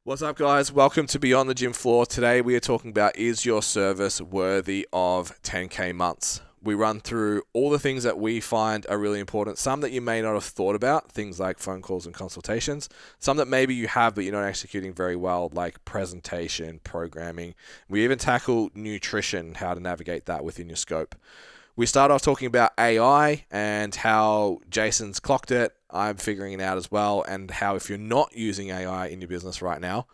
What's up, guys? Welcome to Beyond the Gym Floor. Today we are talking about, is your service worthy of 10K months? We run through all the things that we find are really important, some that you may not have thought about, things like phone calls and consultations, some that maybe you have but you're not executing very well, like presentation, programming. We even tackle nutrition, how to navigate that within your scope. We start off talking about AI and how Jason's clocked it. I'm figuring it out as well, and how if you're not using AI in your business right now,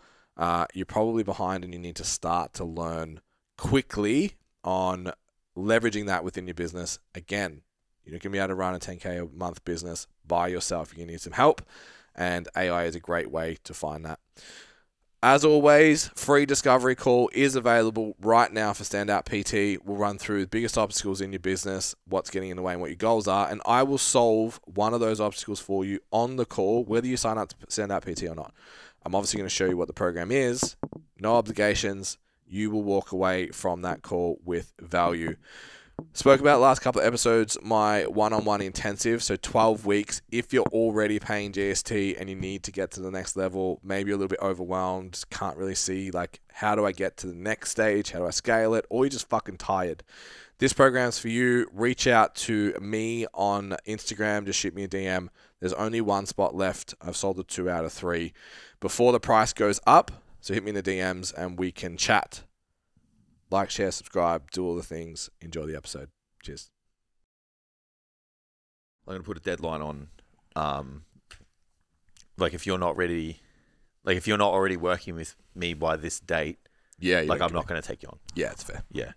you're probably behind and you need to start to learn quickly on leveraging that within your business. Again, you're not going to be able to run a 10K a month business by yourself. You're going to need some help, and AI is a great way to find that. As always, free discovery call is available right now for Standout PT. We'll run through the biggest obstacles in your business, what's getting in the way and what your goals are, and I will solve one of those obstacles for you on the call, whether you sign up to Standout PT or not. I'm obviously going to show you what the program is, no obligations. You will walk away from that call with value. Spoke about last couple of episodes, my one-on-one intensive, so 12 weeks. If you're already paying GST and you need to get to the next level, maybe you're a little bit overwhelmed, can't really see, like, how do I get to the next stage? How do I scale it? Or you're just fucking tired. This program's for you. Reach out to me on Instagram. Just shoot me a DM. There's only one spot left. I've sold it 2 out of 3 before the price goes up. So hit me in the DMs and we can chat. Like, share, subscribe, do all the things. Enjoy the episode. Cheers. I'm going to put a deadline on, if you're not ready, if you're not already working with me by this date, I'm not going to take you on. Yeah, it's fair. Yeah.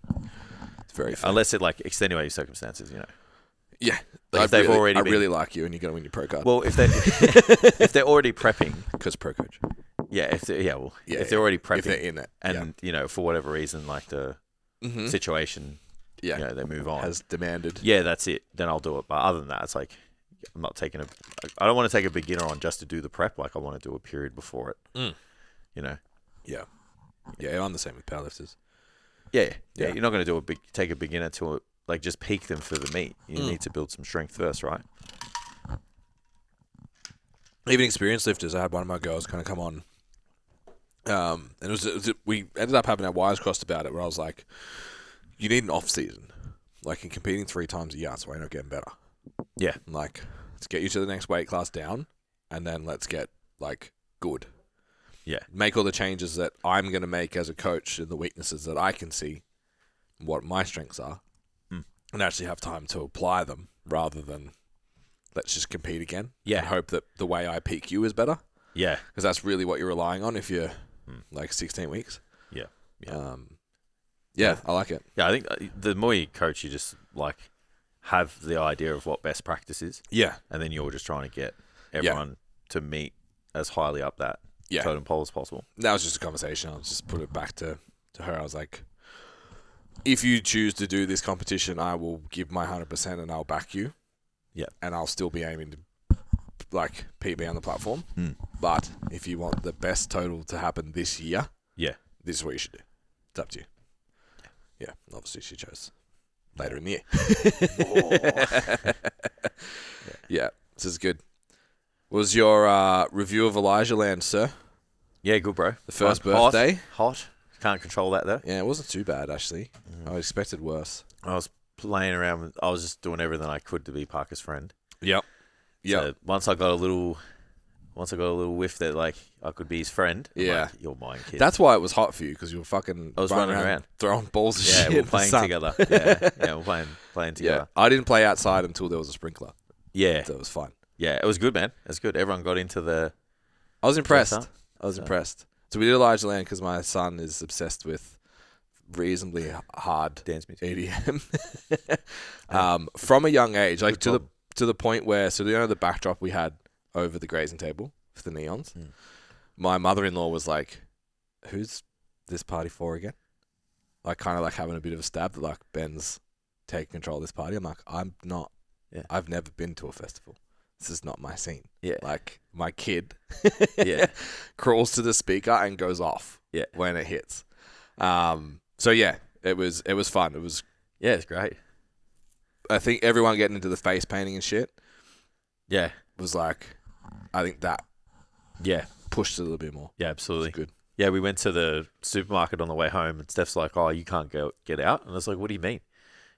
It's very fair. Unless it, extenuating circumstances, you know. Yeah. If they've already I really like you and you're going to win your pro card. Well, if they're already prepping. Because pro coach. Yeah, if they're already prepping. If they're in it. And, for whatever reason, the situation, they move on. Has demanded. Yeah, that's it. Then I'll do it. But other than that, it's I'm not taking I don't want to take a beginner on just to do the prep. I want to do a period before it. Yeah. Yeah, I'm the same with powerlifters. Yeah. You're not going to take a beginner to just peak them for the meet. You need to build some strength first, right? Even experienced lifters, I had one of my girls kind of come on. And we ended up having our wires crossed about it, where I was like, you need an off season. In competing 3 times a year, that's why you're not getting better. Yeah. Let's get you to the next weight class down, and then let's get, good. Yeah. Make all the changes that I'm going to make as a coach and the weaknesses that I can see, what my strengths are, and actually have time to apply them rather than let's just compete again. Yeah. And hope that the way I peak you is better. Yeah. Because that's really what you're relying on if you're 16 weeks. Yeah. I like it. Yeah, I think the more you coach, you just have the idea of what best practice is. Yeah. And then you're just trying to get everyone to meet as highly up that totem pole as possible. That was just a conversation. I'll just put it back to her. I was like, if you choose to do this competition, I will give my 100% and I'll back you. Yeah. And I'll still be aiming to PB on the platform. But if you want the best total to happen this year, this is what you should do. It's up to you. Yeah. Obviously she chose later in the year. Yeah. This is good. What was your review of Elijah Land, sir? Yeah, good, bro. The first birthday. Hot. Can't control that, though. Yeah, it wasn't too bad, actually. I expected worse. I was playing around. I was just doing everything I could to be Parker's friend. Yep. So once I got a little whiff that I could be his friend. Yeah. You're mine, kid. That's why it was hot for you, because you were fucking. I was running around throwing balls of shit. Yeah, we're playing together. Yeah, we're playing together. Yeah, I didn't play outside until there was a sprinkler. Yeah, so it was fun. Yeah, it was good, man. It was good. Everyone got into the. I was impressed. Impressed. So we did Elijah Land because my son is obsessed with reasonably hard dance music, EDM. From a young age, to the point where, so the backdrop we had over the grazing table for the neons. My mother-in-law was like, "Who's this party for again?" Kind of having a bit of a stab that Ben's taking control of this party. I'm like, I'm not. Yeah. I've never been to a festival. This is not my scene. Yeah. My kid crawls to the speaker and goes off when it hits. So yeah, it was fun. It was it's great. I think everyone getting into the face painting and shit. Yeah. Was I think that. Yeah. pushed it a little bit more. Yeah, absolutely. It's good. Yeah, we went to the supermarket on the way home, and Steph's like, "Oh, you can't get out." And I was like, "What do you mean?"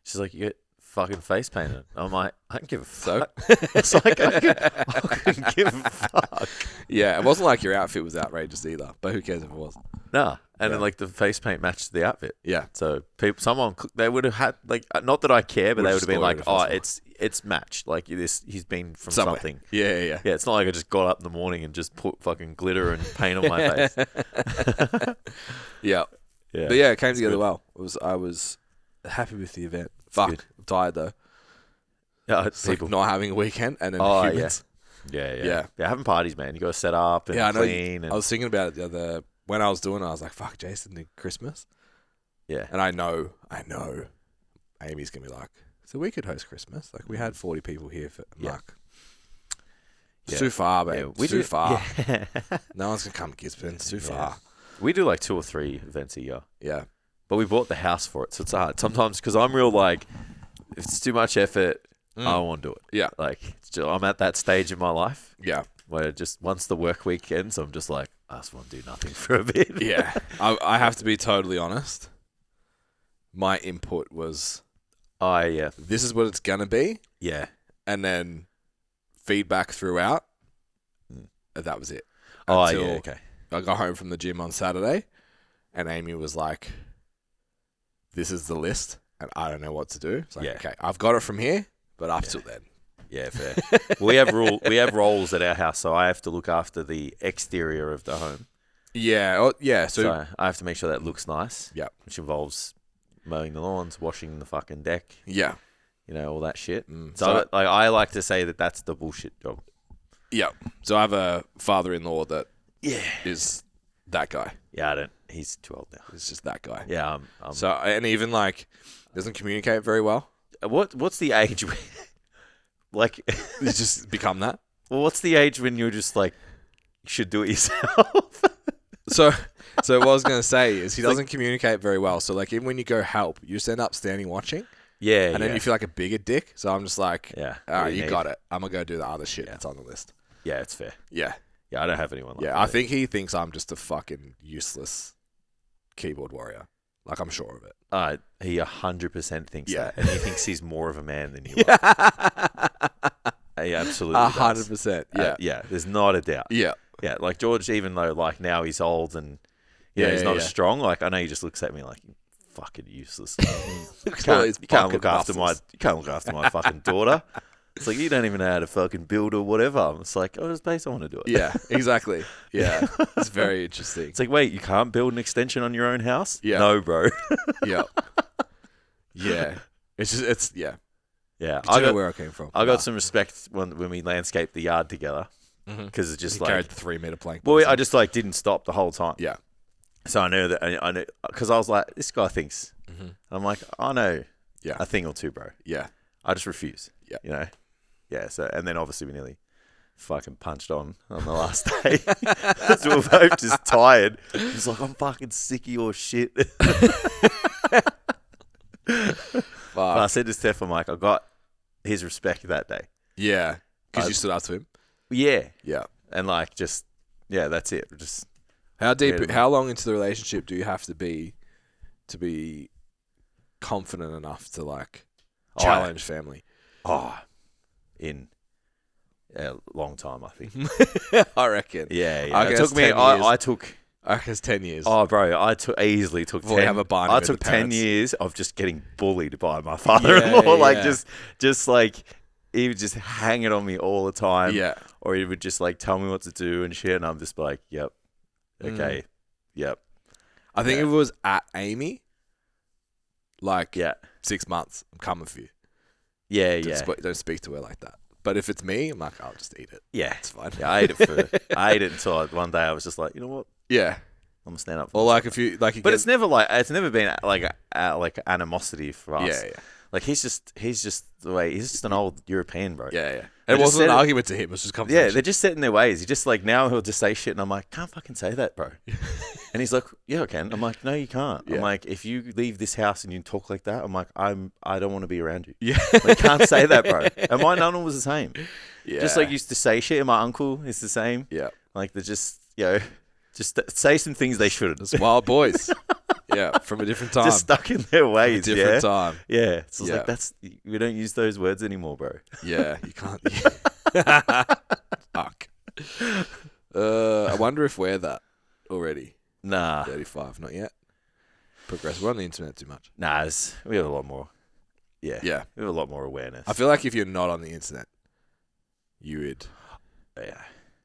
She's like, "You get fucking face painted." I'm like, "I don't give a fuck." It's like I couldn't give a fuck. Yeah, it wasn't like your outfit was outrageous either, but who cares if it was? Nah. And then like the face paint matched the outfit. Yeah. So they would have had like, not that I care, but they would have been like, "Oh, it's matched. Like he's been from something." Yeah. Yeah, it's not like I just got up in the morning and just put fucking glitter and paint on my face. Yeah. Yeah. But yeah, it came together well. I was happy with the event. Fuck, good. I'm tired though. Yeah, It's like not having a weekend and then humans. Yeah. Having parties, man. You got to set up and clean. I was thinking about it when I was doing it. I was like, "Fuck, Jason did Christmas." Yeah, and I know, Amy's gonna be like, "So we could host Christmas. Like we had 40 people here for Mark. It's too far, babe. Yeah, too far. Yeah. No one's gonna come to Gisborne. It's too far. We do like 2 or 3 events a year. Yeah, but we bought the house for it, so it's hard sometimes because I'm real like, if it's too much effort, I don't want to do it. Yeah, like I'm at that stage in my life. Yeah, where just once the work week ends, I'm just like, I just want to do nothing for a bit. Yeah, I have to be totally honest. My input was, this is what it's gonna be. Yeah, and then feedback throughout. That was it. Okay. I got home from the gym on Saturday, and Amy was like, "This is the list, and I don't know what to do." It's like, okay, I've got it from here, but up till then. Yeah, fair. We have roles at our house, so I have to look after the exterior of the home. Yeah, So I have to make sure that looks nice. Yeah, which involves mowing the lawns, washing the fucking deck. Yeah, all that shit. So I like to say that that's the bullshit job. Yeah. So I have a father-in-law that is that guy. Yeah, he's too old now. He's just that guy. Yeah. So and even like doesn't communicate very well. What's the age? Like, it's just become that. Well, what's the age when you're just like, you should do it yourself? So what I was gonna say is he doesn't communicate very well. So like even when you go help, you just end up standing watching. Yeah. And then you feel like a bigger dick. So I'm just like, all right, you got it. I'm gonna go do the other shit that's on the list. Yeah, it's fair. Yeah. Yeah, I don't have anyone like that. Yeah, I think he thinks I'm just a fucking useless keyboard warrior. Like, I'm sure of it. He 100% thinks that. And he thinks he's more of a man than you are. He absolutely 100%. Yeah. Yeah, there's not a doubt. Yeah. Yeah, like George, even though like now he's old and he's not as strong, like I know he just looks at me like, you fucking useless. You can't look after my fucking daughter. It's like, you don't even know how to fucking build or whatever. It's like, just base, I want to do it. Yeah, exactly. Yeah. It's very interesting. It's like, wait, you can't build an extension on your own house? Yeah. No, bro. Yeah. Yeah. Yeah. Yeah. I know where I came from. I got some respect when we landscaped the yard together. Because it's just carried the 3-meter plank. Well, I just like didn't stop the whole time. Yeah. So I knew that, I knew, because I was like, this guy thinks. And I'm like, I know a thing or two, bro. Yeah. I just refuse. Yeah. Yeah, so, and then obviously we nearly fucking punched on the last day. So we were both just tired. It's like, I'm fucking sick of your shit. But I said to Steph, I'm like, I got his respect that day. Yeah. Because you stood up to him? Yeah. Yeah. And like, just, that's it. Just how long into the relationship do you have to be confident enough to like challenge family? In a long time, I think. I reckon. Yeah. It took me. I reckon it's 10 years. Oh, bro, I easily took 10. I took 10 years of just getting bullied by my father-in-law. Just like he would just hang it on me all the time. Yeah. Or he would just like tell me what to do and shit, and I'm just like, yep, okay, yep. I think if it was at Amy, like 6 months, I'm coming for you. Yeah, Don't speak to her like that. But if it's me, I'm like, I'll just eat it. Yeah, it's fine. Yeah, I ate it until one day I was just like, you know what? Yeah, I'm gonna stand up. Or like if you like, but it's never been like animosity for us. Yeah. Like he's just the way he's just an old European, bro. Yeah. It wasn't an argument to him. It was just conversation. Yeah, they're just set in their ways. He just like now he'll just say shit, and I'm like, can't fucking say that, bro. And he's like, yeah, I can. I'm like, no, you can't. Yeah. I'm like, if you leave this house and you talk like that, I'm like, I don't want to be around you. Yeah, like, can't say that, bro. And my nana was the same. Yeah, just like used to say shit. And my uncle is the same. Yeah, like they're just just say some things they shouldn't. It's wild boys. Yeah, from a different time. Just stuck in their ways. Different time. Yeah. So it's like, we don't use those words anymore, bro. Yeah, you can't. Fuck. I wonder if we're that already. Nah. 35, not yet. Progressive. We're on the internet too much. Nah, we have a lot more. Yeah. Yeah. We have a lot more awareness. I feel like if you're not on the internet, you would. Yeah.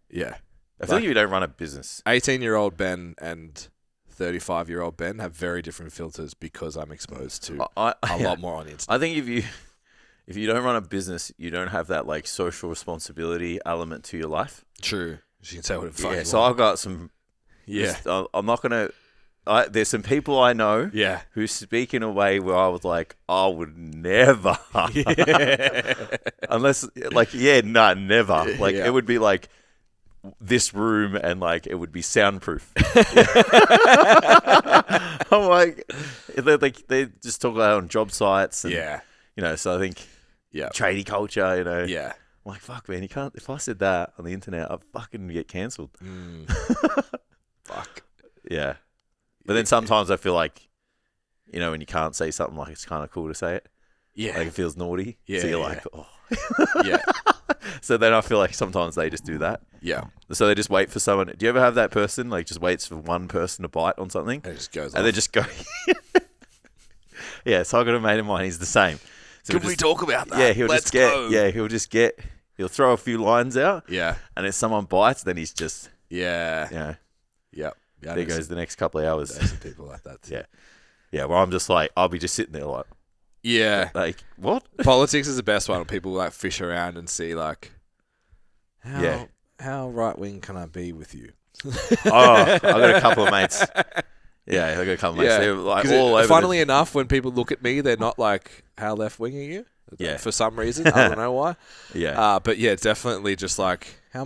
Yeah. I feel like if you don't run a business. 18-year-old Ben and 35-year-old Ben have very different filters because I'm exposed to a lot more on the internet. I think if you don't run a business, you don't have that like social responsibility element to your life. True. You can say what it fucking so I've got some. Yeah. I'm not gonna. There's some people I know. Yeah. Who speak in a way where I was like, I would never. Unless never. Like it would be like this room and like it would be soundproof. I'm like, they just talk about it on job sites. And, so I think tradie culture. Yeah. I'm like, fuck, man, you can't. If I said that on the internet, I'd fucking get cancelled. Fuck. Yeah. But then sometimes I feel like, when you can't say something, like it's kind of cool to say it. Yeah. Like it feels naughty. Yeah. So you're like, oh. Yeah. So then I feel like sometimes they just do that. Yeah. So they just wait for someone. Do you ever have that person, like just waits for one person to bite on something? And it just goes off. And they just go. Yeah. So I got a mate of mine. He's the same. So Can we talk about that? Yeah. He'll throw a few lines out. Yeah. And if someone bites, then he's just. Yeah. Yep. Yeah, there goes the next couple of hours. There's some people like that too. Yeah. Yeah, well, I'm just like, I'll be just sitting there like. Yeah. Like, what? Politics is the best one. People like fish around and see like, how right wing can I be with you? I've got a couple of mates. Yeah, I've got a couple of mates. Yeah. They're like all over. Funnily enough, when people look at me, they're not like, how left wing are you? Yeah. For some reason. I don't know why. Yeah. But yeah, it's definitely just like, how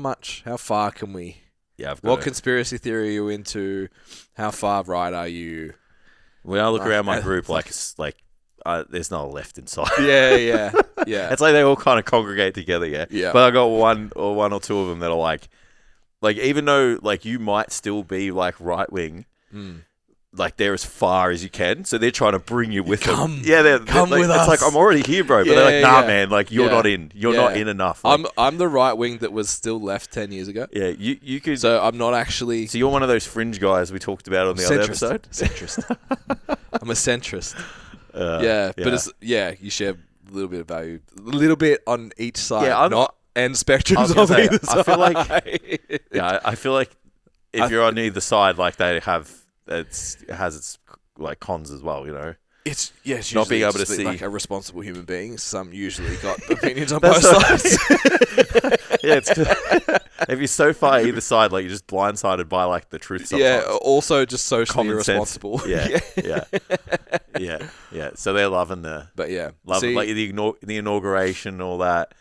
far can we... Yeah, what conspiracy theory are you into? How far right are you? When I look around my group, there's not a left inside. Yeah. It's like they all kind of congregate together, Yeah. But I got one or two of them that are like even though like you might still be like right wing, like they're as far as you can, so they're trying to bring you with them. Yeah, they're come like, with us. It's like I'm already here, bro. But they're like, nah, man, like you're not in. You're not in enough. Like, I'm the right wing that was still left 10 years ago. Yeah, you could. So I'm not actually. So you're one of those fringe guys we talked about on the other episode. Centrist. I'm a centrist. But it's you share a little bit of value, a little bit on each side. Yeah, not end spectrums of either side. I feel like if you're on either side, like they have. It has its like cons as well, It's not being able to see like a responsible human being. Some usually got opinions on both sides. Yeah, if you're so far either side, like you're just blindsided by like the truth. Sometimes. Yeah, also just socially common irresponsible. Yeah. So they're loving loving like the inauguration and all that.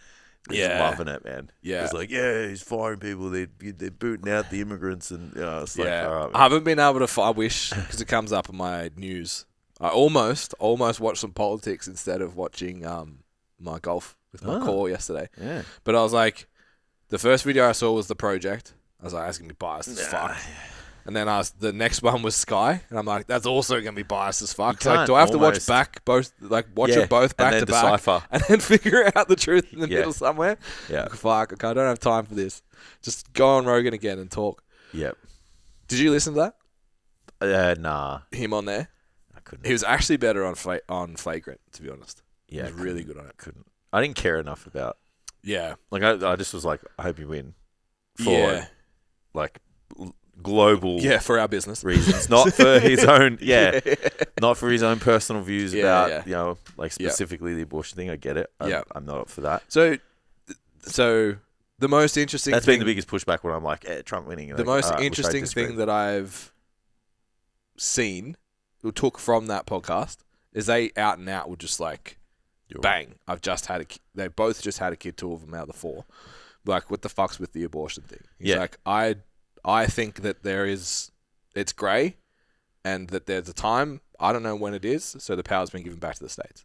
They're loving it, man. Yeah, it's like he's firing people. They're booting out the immigrants, and it's like, all right, I haven't been able to. I wish because it comes up in my news. I almost watched some politics instead of watching my golf with my core yesterday. Yeah, but I was like, the first video I saw was The Project. I was like, that's gonna be biased as fuck. And then the next one was Sky, and I'm like, that's also going to be biased as fuck. Like, do I have to watch it both back to back, and then figure out the truth in the middle somewhere? Yeah, like, fuck, okay, I don't have time for this. Just go on Rogan again and talk. Yep. Did you listen to that? Nah. Him on there? I couldn't. He was actually better on Flagrant, to be honest. Yeah, he was really good on it. I didn't care enough about. Yeah. Like I just was like, I hope you win. For like. Global for our business reasons, not for his own not for his own personal views about like specifically the abortion thing. I get it. I'm not up for that. So the most interesting that's been the biggest pushback when I'm like Trump winning. The most interesting thing that I've seen or took from that podcast is they out and out were just like bang, I've just had they both just had a kid, 2 of them out of the 4. Like, what the fuck's with the abortion thing? He's like, I think that it's grey and that there's a time, I don't know when it is, so the power's been given back to the states.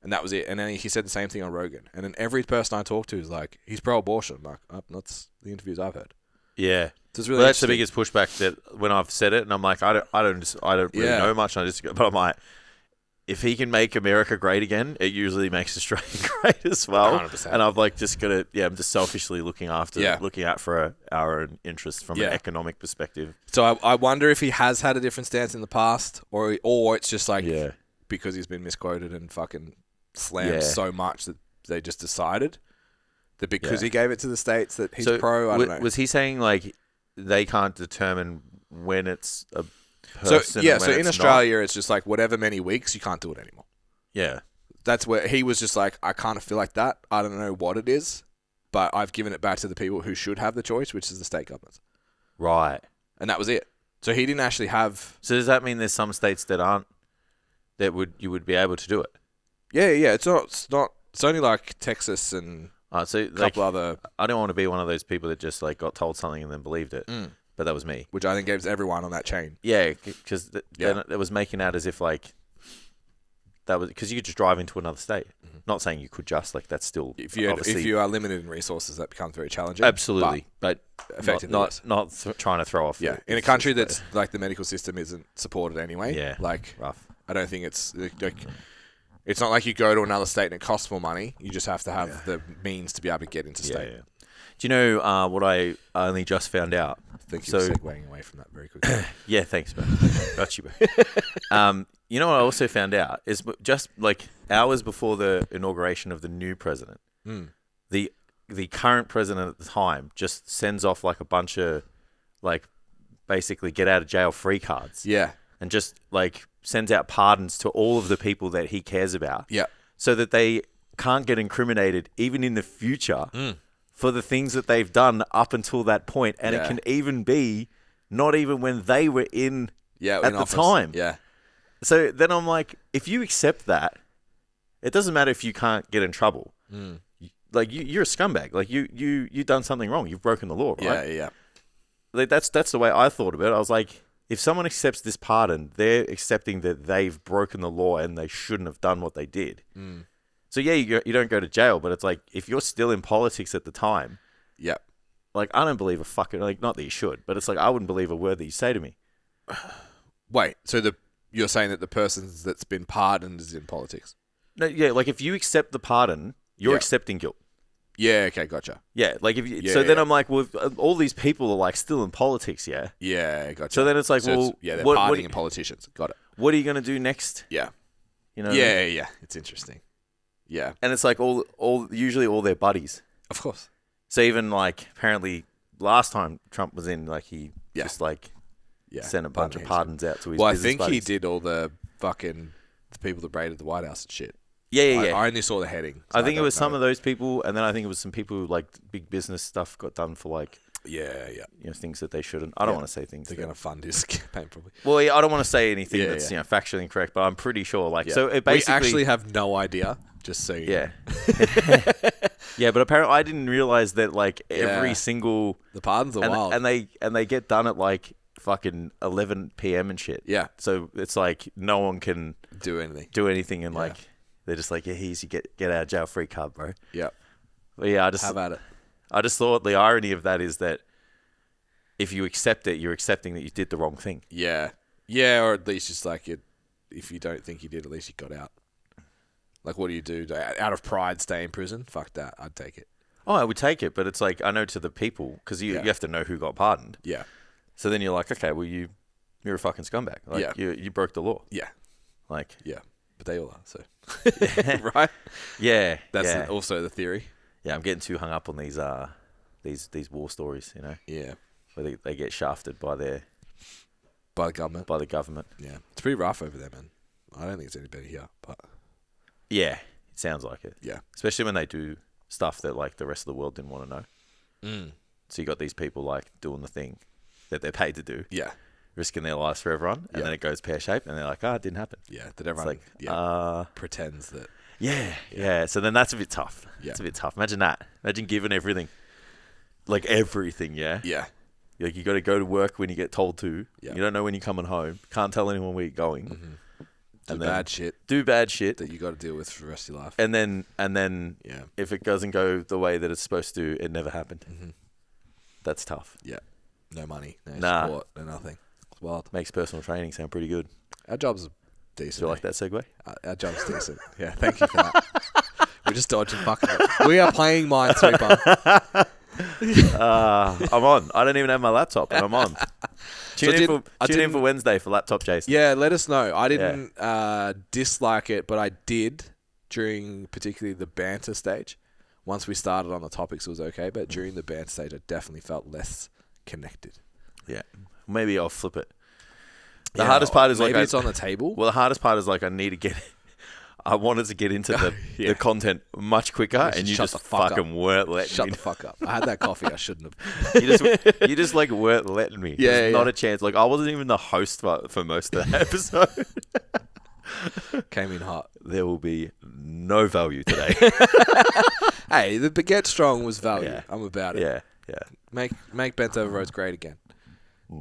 And that was it. And then he said the same thing on Rogan. And then every person I talk to is like, he's pro-abortion. I'm like, that's the interviews I've heard. Yeah. So it's really well, that's the biggest pushback that when I've said it, and I'm like, I don't really know much. And I just, but I'm like, if he can make America great again, it usually makes Australia great as well. 100%. And I've like just got to, I'm just selfishly looking out for our own interests from an economic perspective. So I wonder if he has had a different stance in the past, or it's just like because he's been misquoted and fucking slammed so much that they just decided that because he gave it to the states that he's pro. I don't know. Was he saying like they can't determine when it's a person? So in Australia, it's just like whatever many weeks, you can't do it anymore. Yeah. That's where he was just like, I kind of feel like that. I don't know what it is, but I've given it back to the people who should have the choice, which is the state governments. Right. And that was it. So he didn't actually have... So does that mean there's some states that aren't, you would be able to do it? Yeah. It's only like Texas and a couple other... I don't want to be one of those people that just like got told something and then believed it. But that was me. Which I think gives everyone on that chain. Yeah, because it was making out as if like that was because you could just drive into another state. Not saying you could just like that's still if you are limited in resources, that becomes very challenging. Absolutely, but effectively not trying to throw off. Yeah, in a country that's like the medical system isn't supported anyway. Yeah, like rough. I don't think it's like it's not like you go to another state and it costs more money. You just have to have the means to be able to get into state. Yeah. Do you know what I only just found out? Thank you for segueing away from that very quickly. Yeah, thanks, bro. Got you, bro. You know what I also found out is just like hours before the inauguration of the new president, the current president at the time just sends off like a bunch of like basically get out of jail free cards. Yeah. And just like sends out pardons to all of the people that he cares about. Yeah. So that they can't get incriminated even in the future. For the things that they've done up until that point. And it can even be not even when they were in at the time. Yeah. So then I'm like, if you accept that, it doesn't matter if you can't get in trouble. Like you're a scumbag. Like you done something wrong. You've broken the law, right? Yeah. Like that's the way I thought of it. I was like, if someone accepts this pardon, they're accepting that they've broken the law and they shouldn't have done what they did. So yeah, you don't go to jail, but it's like if you're still in politics at the time, like I don't believe a fucking like not that you should, but it's like I wouldn't believe a word that you say to me. Wait, so you're saying that the person that's been pardoned is in politics? No, yeah, like if you accept the pardon, you're accepting guilt. Yeah, okay, gotcha. Yeah, like if you, then I'm like, well, all these people are like still in politics, yeah. Yeah, gotcha. So then it's like, they're pardoning politicians. Got it. What are you gonna do next? Yeah, you know. Yeah. It's interesting. Yeah. And it's like usually all their buddies. Of course. So even like apparently last time Trump was in, like he just like sent a bunch of pardons out to his business I think buddies. he did all the people that raided the White House and shit. Yeah. I only saw the heading. So I think it was some of those people, and then I think it was some people who like big business stuff got done for like things that they shouldn't. I don't want to say things. They're going to fund his campaign probably. Well, I don't want to say anything that's factually incorrect, but I'm pretty sure. Like, so it basically we actually have no idea. Just so you know. Yeah, but apparently I didn't realize that like every single the pardons are wild, and they get done at like fucking 11 p.m. and shit. Yeah, so it's like no one can do anything, and like they're just like here's you get out of jail free card, bro. Yeah, but yeah, how about it? I just thought the irony of that is that if you accept it, you're accepting that you did the wrong thing. Yeah, or at least just like if you don't think you did, at least you got out. Like, what do you do? Out of pride, stay in prison? Fuck that. I'd take it. Oh, I would take it, but it's like, I know to the people, because you have to know who got pardoned. Yeah. So then you're like, okay, well, you're a fucking scumbag. Like, you broke the law. Yeah. Like. Yeah. But they all are, so. Right? Yeah. That's also the theory. Yeah, I'm getting too hung up on these war stories, you know? Yeah. Where they get shafted by the government. Yeah. It's pretty rough over there, man. I don't think it's any better here, but... Yeah, it sounds like it. Yeah. Especially when they do stuff that like the rest of the world didn't want to know. So you got these people like doing the thing that they're paid to do. Yeah. Risking their lives for everyone. And then it goes pear-shaped and they're like, it didn't happen. Yeah. That everyone pretends that. Yeah. So then that's a bit tough. Yeah. It's a bit tough. Imagine that. Imagine giving everything. Like everything, yeah? Yeah. Like you got to go to work when you get told to. Yeah. You don't know when you're coming home. Can't tell anyone where you're going. Mm-hmm. Do bad shit that you got to deal with for the rest of your life. And then if it doesn't go the way that it's supposed to, it never happened. Mm-hmm. That's tough. Yeah. No money, no Nah. support, no nothing. It's wild. Makes personal training sound pretty good. Our job's decent. Do you like that segue? Our job's decent. Yeah, thank you for that. We're just dodging fucking it. We are playing Minesweeper. I'm on. I don't even have my laptop, and I'm on. Tune in for Wednesday for laptop Jason. Yeah, let us know. I didn't dislike it, but I did during particularly the banter stage. Once we started on the topics, it was okay, but during the banter stage, I definitely felt less connected. Yeah, maybe I'll flip it. The hardest part is maybe it's on the table. Well, the hardest part is like I wanted to get into the content much quicker, and you just fucking weren't letting me. Shut the fuck up. I had that coffee. I shouldn't have. You just like weren't letting me. There's not a chance. Like I wasn't even the host for most of the episode. Came in hot. There will be no value today. Hey, the baguette strong was value. Yeah. I'm about it. Yeah. Make bent over rows great again.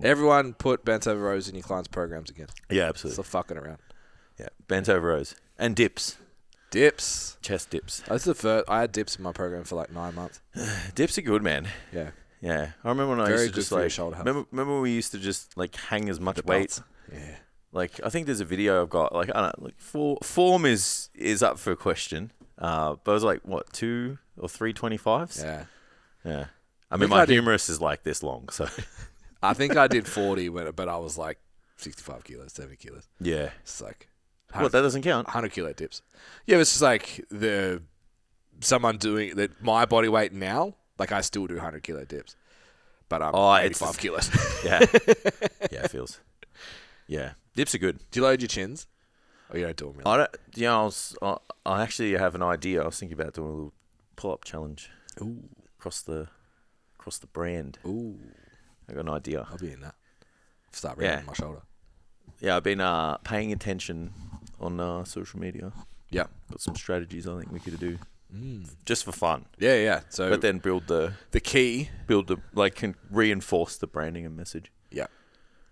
Everyone put bent over rows in your clients' programs again. Yeah, absolutely. Stop fucking around. Yeah, bent over rows and dips. Chest dips. That's the first. I had dips in my program for like 9 months. Dips are good, man. Yeah. Yeah. I remember when I used to just like shoulder health. remember when we used to just like hang as much weight. Yeah. Like I think there's a video I've got. Like I don't know, like form is up for question. But it was like what 2 or 3 25s. Yeah. Yeah. I mean, my humerus is like this long, so. I think I did 40, but I was like 65 kilos, 70 kilos. Yeah. It's like... What, that doesn't count? 100 kilo dips. Yeah, it's just like someone doing that. My body weight now, like I still do 100 kilo dips, but I'm 85 kilos. Yeah. Yeah, it feels. Yeah. Dips are good. Do you load your chins? Or you don't do them really? I don't, yeah, I actually have an idea. I was thinking about doing a little pull-up challenge. Ooh. Across the brand. Ooh. I got an idea. I'll be in that. Start reading my shoulder. Yeah, I've been paying attention on social media. Yeah. Got some strategies I think we could do. Just for fun. Yeah. So, but then build the key. Can reinforce the branding and message. Yeah.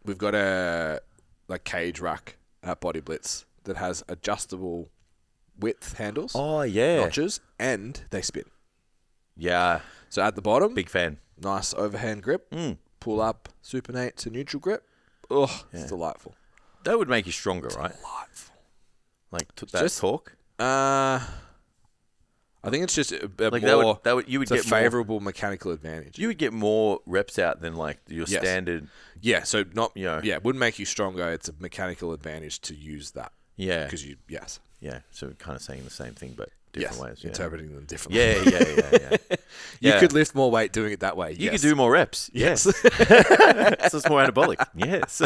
We've got a cage rack at Body Blitz that has adjustable width handles. Oh, yeah. Notches, and they spin. Yeah. So at the bottom. Big fan. Nice overhand grip. Pull up, supinate to neutral grip. Oh, it's delightful. That would make you stronger, right? Delightful. Like that torque? I think it's just like more. You would it's get a favorable mechanical advantage. You would get more reps out than like your standard. Yeah, so not it wouldn't make you stronger. It's a mechanical advantage to use that. Yeah, because yeah. So kind of saying the same thing, but different ways. Yeah. Interpreting them differently. Yeah. You could lift more weight doing it that way. You could do more reps. Yes. So it's more anabolic. Yes.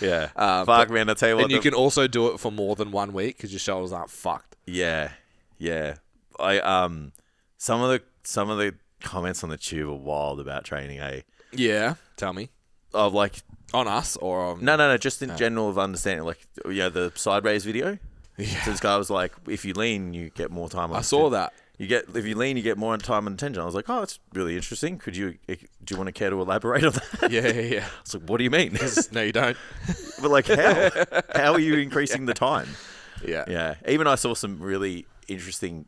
Yeah. Fuck, man. I tell you what. And you can also do it for more than 1 week because your shoulders aren't fucked. Yeah. I some of the comments on the tube are wild about training. Yeah. Tell me. Of like on us or on... No. Just in general of understanding. Like the side raise video. Yeah. So this guy was like, if you lean, you get more time. I saw that. If you lean, you get more time and attention. I was like, oh, that's really interesting. Do you want to care to elaborate on that? Yeah. I was like, what do you mean? No, you don't. But like, how? How are you increasing the time? Yeah. Yeah. Even I saw some really interesting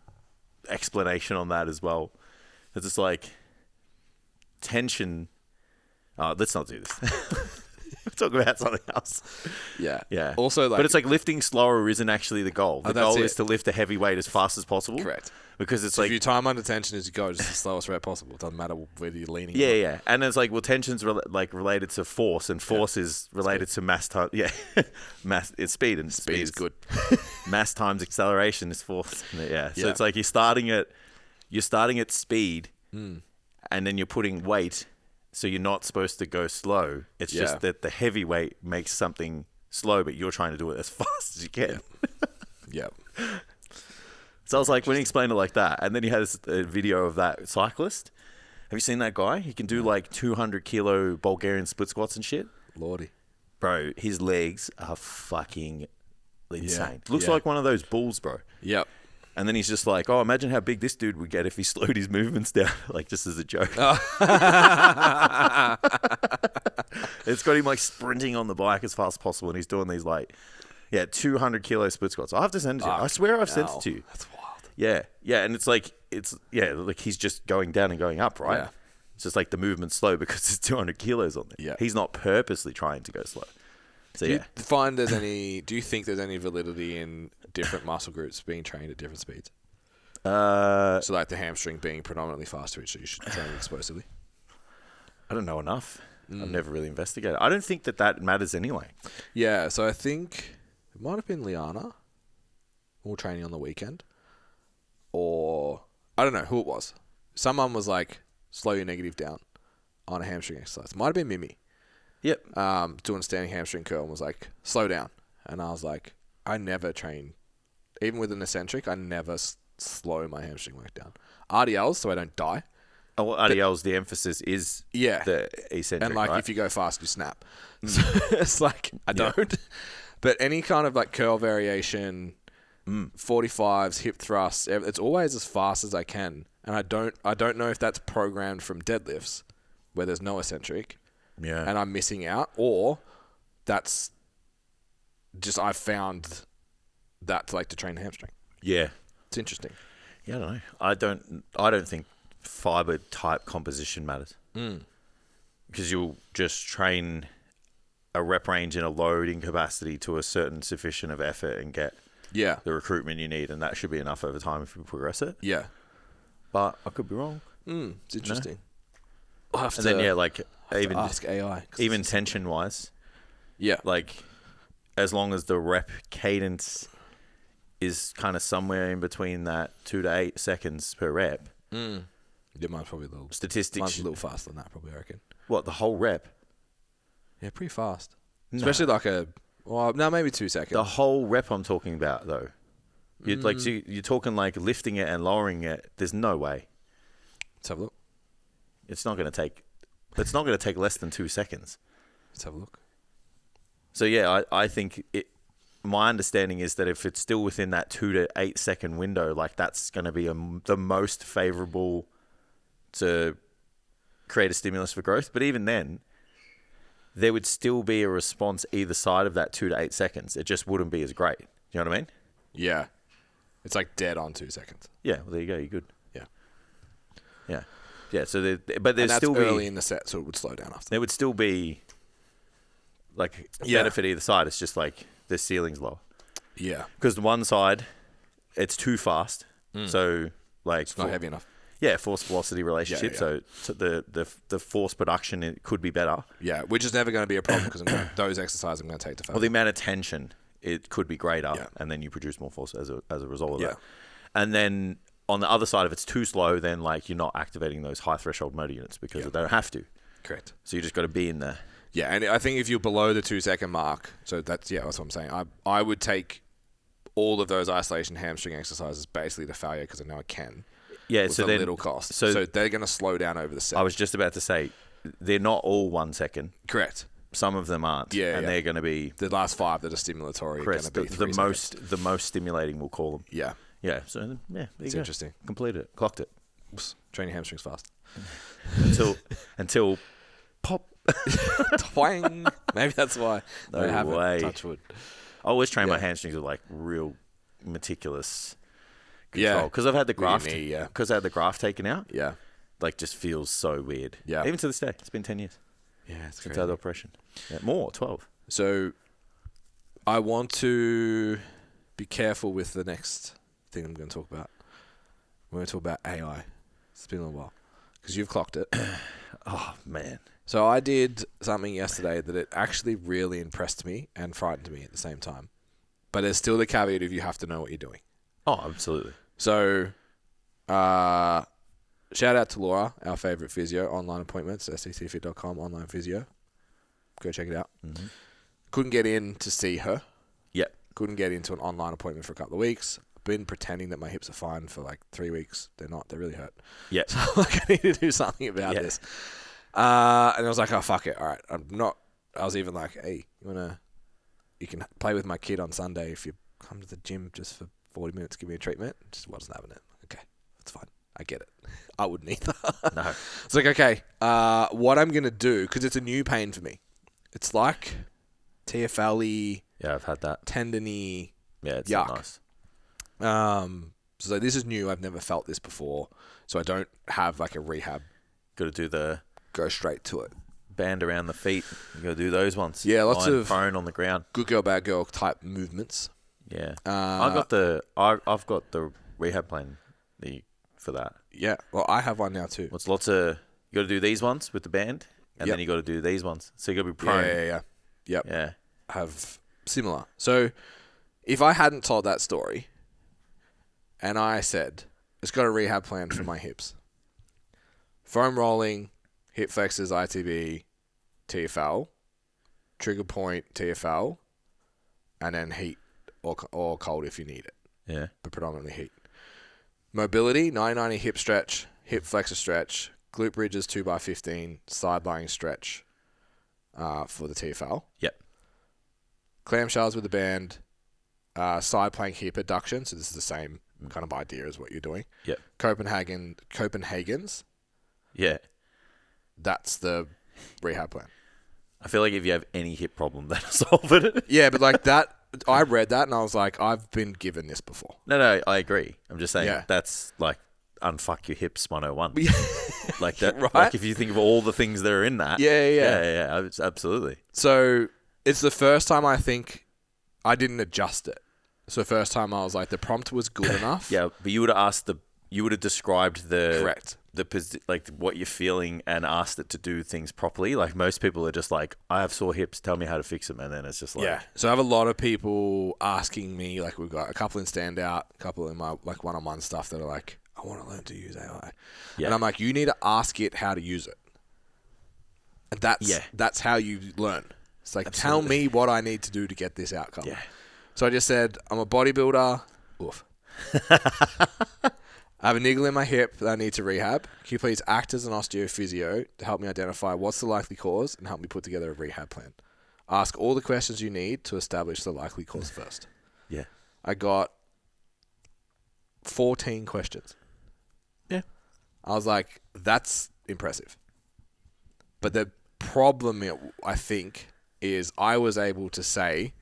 explanation on that as well. It's just like tension. Oh, let's not do this. Talk about something else. Yeah. Also, but it's like lifting slower isn't actually the goal. The goal is to lift a heavy weight as fast as possible. Correct. Because it's so like... if your time under tension is you go just the slowest rate possible. It doesn't matter whether you're leaning. Yeah. And it's like, well, tension's related to force, and force is related to mass time. Yeah. It's speed, and speed is good. Mass times acceleration is force. Yeah. So it's like you're starting at speed, and then you're putting weight. So you're not supposed to go slow. It's just that the heavy weight makes something slow, but you're trying to do it as fast as you can. Yeah. So I was like, when he explained it like that, and then he had a video of that cyclist. Have you seen that guy? He can do like 200 kilo Bulgarian split squats and shit. Lordy. Bro, his legs are fucking insane. Yeah. Looks like one of those bulls, bro. Yep. And then he's just like, oh, imagine how big this dude would get if he slowed his movements down, like just as a joke. It's got him like sprinting on the bike as fast as possible, and he's doing these 200 kilo split squats. I have to send it to you. I swear I've sent it to you. That's wild. Yeah, and it's like he's just going down and going up, right? Yeah. It's just like the movement's slow because there's 200 kilos on there. Yeah. He's not purposely trying to go slow. So do you think there's any validity in different muscle groups being trained at different speeds? So like the hamstring being predominantly fast twitch, so you should train explosively? I don't know enough. I've never really investigated. I don't think that matters anyway. Yeah, so I think it might have been Liana, all training on the weekend. Or, I don't know who it was. Someone was like, slow your negative down on a hamstring exercise. Might have been Mimi. Yep. Doing a standing hamstring curl and was like, slow down. And I was like, I never train, even with an eccentric, I never slow my hamstring work down. RDLs, so I don't die. Oh, well, RDLs, the emphasis is the eccentric, and like right? if you go fast, you snap. So it's like, I don't. But any kind of like curl variation, 45s, hip thrusts, it's always as fast as I can. And I don't know if that's programmed from deadlifts where there's no eccentric. Yeah. And I'm missing out, or that's just I've found that to like to train the hamstring. Yeah. It's interesting. Yeah, I don't know. I don't think fiber type composition matters. Because you'll just train a rep range and a loading capacity to a certain sufficient of effort and get the recruitment you need, and that should be enough over time if you progress it. Yeah. But I could be wrong. It's interesting. No? I'll have and to, then like even ask AI. Even tension wise. Yeah. Like as long as the rep cadence is kind of somewhere in between that 2 to 8 seconds per rep. Yeah, mine's probably a little statistics. Mine's a little faster than that, probably, I reckon. What, the whole rep? Yeah, pretty fast. No. Especially like maybe 2 seconds. The whole rep I'm talking about, though. You're talking like lifting it and lowering it. There's no way. Let's have a look. It's not going to take less than 2 seconds. Let's have a look. So yeah, I think my understanding is that if it's still within that 2 to 8 second window, like that's going to be the most favorable to create a stimulus for growth. But even then, there would still be a response either side of that 2 to 8 seconds. It just wouldn't be as great. You know what I mean? Yeah. It's like dead on 2 seconds. Yeah. Well, there you go. You're good. Yeah. Yeah. Yeah. So but there's still early in the set, so it would slow down after. There would still be like benefit either side. It's just like the ceiling's lower. Yeah. Because the one side, it's too fast. So like it's not heavy enough. Yeah, force velocity relationship. Yeah. So the force production it could be better. Yeah, which is never going to be a problem because those exercises I'm going to take to fail. Well, the amount of tension it could be greater, and then you produce more force as a result of that. And then on the other side, if it's too slow, then like you're not activating those high threshold motor units because they don't have to. Correct. So you just got to be in there. Yeah, and I think if you're below the 2 second mark, so that's what I'm saying. I would take all of those isolation hamstring exercises basically to failure because I know I can. Yeah, with so then little cost. So they're going to slow down over the set. I was just about to say, they're not all 1 second. Correct. Some of them aren't. Yeah, and they're going to be the last 5 that are stimulatory. Correct. Are going to be the most stimulating, we'll call them. Yeah. Yeah. So there it's you interesting. Completed it. Clocked it. Oops. Train your hamstrings fast. until pop. Twang. Maybe that's why. No I haven't. Way. Touch wood. I always train my hamstrings with like real meticulous control. Because I've had the graft. Because I had the graft taken out. Yeah. Like just feels so weird. Yeah. Even to this day. It's been 10 years. Yeah, it's since I had the operation. Yeah, more, 12. So I want to be careful with the next thing I'm going to talk about. We're going to talk about AI. It's been a little while. Because you've clocked it. Oh, man. So I did something yesterday that it actually really impressed me and frightened me at the same time. But there's still the caveat of you have to know what you're doing. Oh, absolutely. So, shout out to Laura, our favourite physio, online appointments, stcfit.com, online physio. Go check it out. Mm-hmm. Couldn't get in to see her. Yep. Couldn't get into an online appointment for a couple of weeks. Been pretending that my hips are fine for like 3 weeks. They're not. They really hurt. Yeah. So like, I need to do something about this. And I was like, oh, fuck it. All right. I was even like, hey, you can play with my kid on Sunday if you come to the gym just for 40 minutes, give me a treatment. Just wasn't having it. Okay. That's fine. I get it. I wouldn't either. No. It's like, okay, what I'm going to do, because it's a new pain for me. It's like TFL-y. Yeah, I've had that. Tendony. Yeah, it's yuck. Not nice. So this is new. I've never felt this before. So I don't have like a rehab Got to do the Go straight to it. band around the feet. You got to do those ones. Yeah, lots lying of prone on the ground. Good girl, bad girl type movements. Yeah, I've got the rehab plan for that. Yeah, well, I have one now too. It's lots of you got to do these ones with the band, and then you got to do these ones. So you got to be prone. Yep. Yeah. Have similar. So if I hadn't told that story, and I said it's got a rehab plan for my hips, foam rolling, hip flexors, ITB, TFL, trigger point, TFL, and then heat or cold if you need it. Yeah. But predominantly heat. Mobility, 990 hip stretch, hip flexor stretch, glute bridges 2x15, side lying stretch for the TFL. Yep. Clamshells with the band, side plank hip adduction. So this is the same kind of idea as what you're doing. Yep. Copenhagen's. Yeah. That's the rehab plan. I feel like if you have any hip problem, that'll solve it. Yeah, but like that, I read that and I was like, I've been given this before. No, I agree. I'm just saying that's like unfuck your hips 101. Like that, right? Like if you think of all the things that are in that. Yeah, absolutely. So it's the first time I think I didn't adjust it. So the first time I was like, the prompt was good enough. Yeah, but you would have described the correct. Like what you're feeling and asked it to do things properly. Like most people are just like, I have sore hips, tell me how to fix them, and then it's just like So I have a lot of people asking me, like we've got a couple in Standout, a couple in my like one-on-one stuff that are like, I want to learn to use AI. Yeah. And I'm like, you need to ask it how to use it. And that's how you learn. It's like, tell me what I need to do to get this outcome. Yeah. So I just said, I'm a bodybuilder. Oof. I have a niggle in my hip that I need to rehab. Can you please act as an osteophysio to help me identify what's the likely cause and help me put together a rehab plan? Ask all the questions you need to establish the likely cause first. Yeah. I got 14 questions. Yeah. I was like, that's impressive. But the problem, I think, is I was able to say,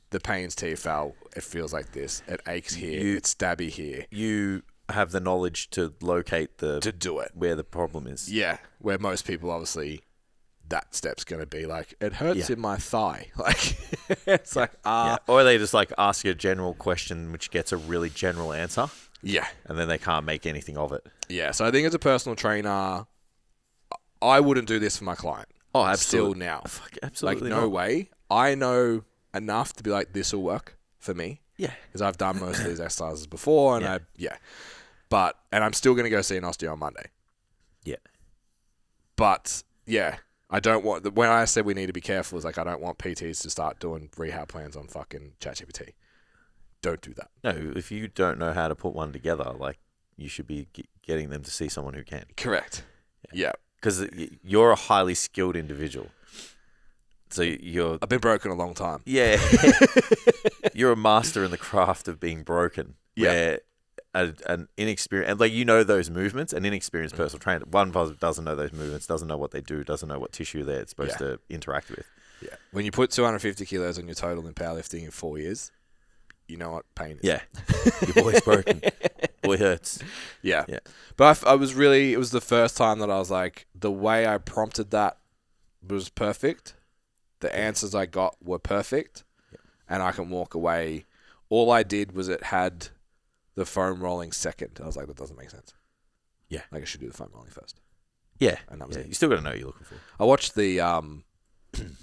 the pain's TFL, it feels like this, it aches here, it's stabby here. You have the knowledge to locate to do it where the problem is. Yeah, where most people obviously that step's going to be like, it hurts in my thigh. Like it's like or they just like ask you a general question which gets a really general answer. Yeah, and then they can't make anything of it. Yeah, so I think as a personal trainer, I wouldn't do this for my client. Oh, absolutely. Still now, absolutely, like no way. I know enough to be like, this will work for me. Yeah, because I've done most of these exercises before, and But I'm still going to go see an osteo on Monday. Yeah. But, I don't want... When I said we need to be careful, is like I don't want PTs to start doing rehab plans on fucking ChatGPT. Don't do that. No, if you don't know how to put one together, like, you should be getting them to see someone who can. Correct. Yeah. Because you're a highly skilled individual. So I've been broken a long time. Yeah. You're a master in the craft of being broken. Yeah. Where an inexperienced, and like those movements, an inexperienced personal trainer, one doesn't know those movements, doesn't know what they do, doesn't know what tissue they're supposed to interact with. Yeah. When you put 250 kilos on your total in powerlifting in 4 years, you know what pain is. Yeah. Your boy's broken. Boy hurts. Yeah. Yeah. But it was the first time that I was like, the way I prompted that was perfect. The answers I got were perfect. Yeah. And I can walk away. All I did was it had the foam rolling second. I was like, that doesn't make sense. Yeah. Like I should do the foam rolling first. Yeah. And that was it. You still got to know what you're looking for. I watched the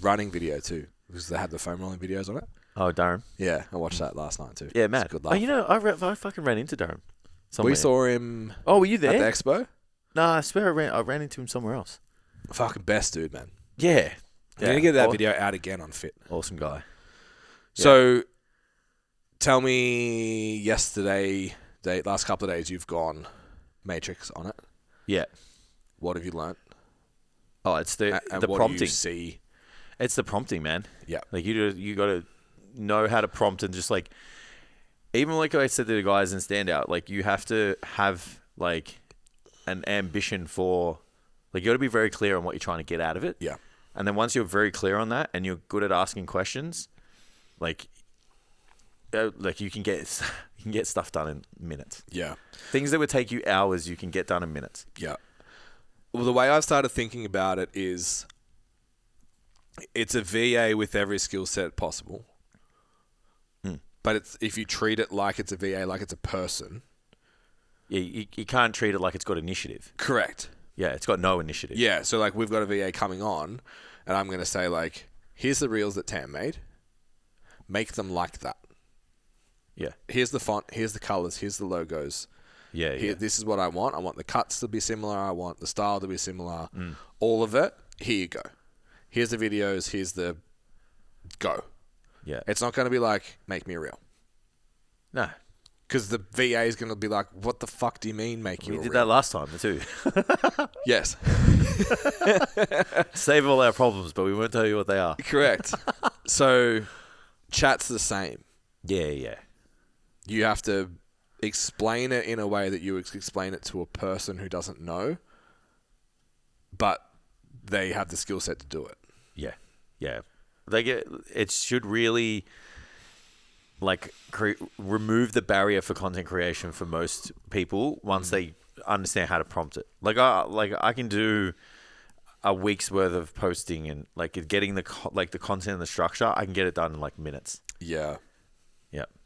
running video too, because they had the foam rolling videos on it. Oh, Durham. Yeah, I watched that last night too. Yeah, man. Good laugh. I fucking ran into Durham somewhere. We saw him. Oh, were you there? At the expo? No, I swear I ran into him somewhere else. Fucking best dude, man. Yeah. I'm going to get that video out again on Fit. Awesome guy. So, tell me last couple of days, you've gone Matrix on it. Yeah. What have you learnt? Oh, it's the what prompting. Do you see? It's the prompting, man. Yeah. Like you got to know how to prompt, and just like, even like I said to the guys in Standout, like you have to have like an ambition for, like you got to be very clear on what you're trying to get out of it. Yeah. And then once you're very clear on that and you're good at asking questions, like you can get stuff done in minutes. Yeah. Things that would take you hours, you can get done in minutes. Yeah. Well, the way I've started thinking about it is it's a VA with every skill set possible. But it's if you treat it like it's a VA, like it's a person. Yeah, you can't treat it like it's got initiative. Correct. Yeah, it's got no initiative. Yeah, so like we've got a VA coming on, and I'm going to say like, here's the reels that Tam made. Make them like that. Yeah. Here's the font, here's the colors, here's the logos. Yeah. This is what I want. I want the cuts to be similar. I want the style to be similar. All of it. Here you go. Here's the videos. Here's the go. Yeah. It's not going to be like, make me a reel. No. Because the VA is going to be like, what the fuck do you mean make you a reel? We did that last time too. Yes. Save all our problems, but we won't tell you what they are. Correct. So, chat's the same. Yeah. You have to explain it in a way that you explain it to a person who doesn't know, but they have the skill set to do it. Yeah. It should really remove the barrier for content creation for most people once they understand how to prompt it. I can do a week's worth of posting and getting the content and the structure. I can get it done in minutes. Yeah.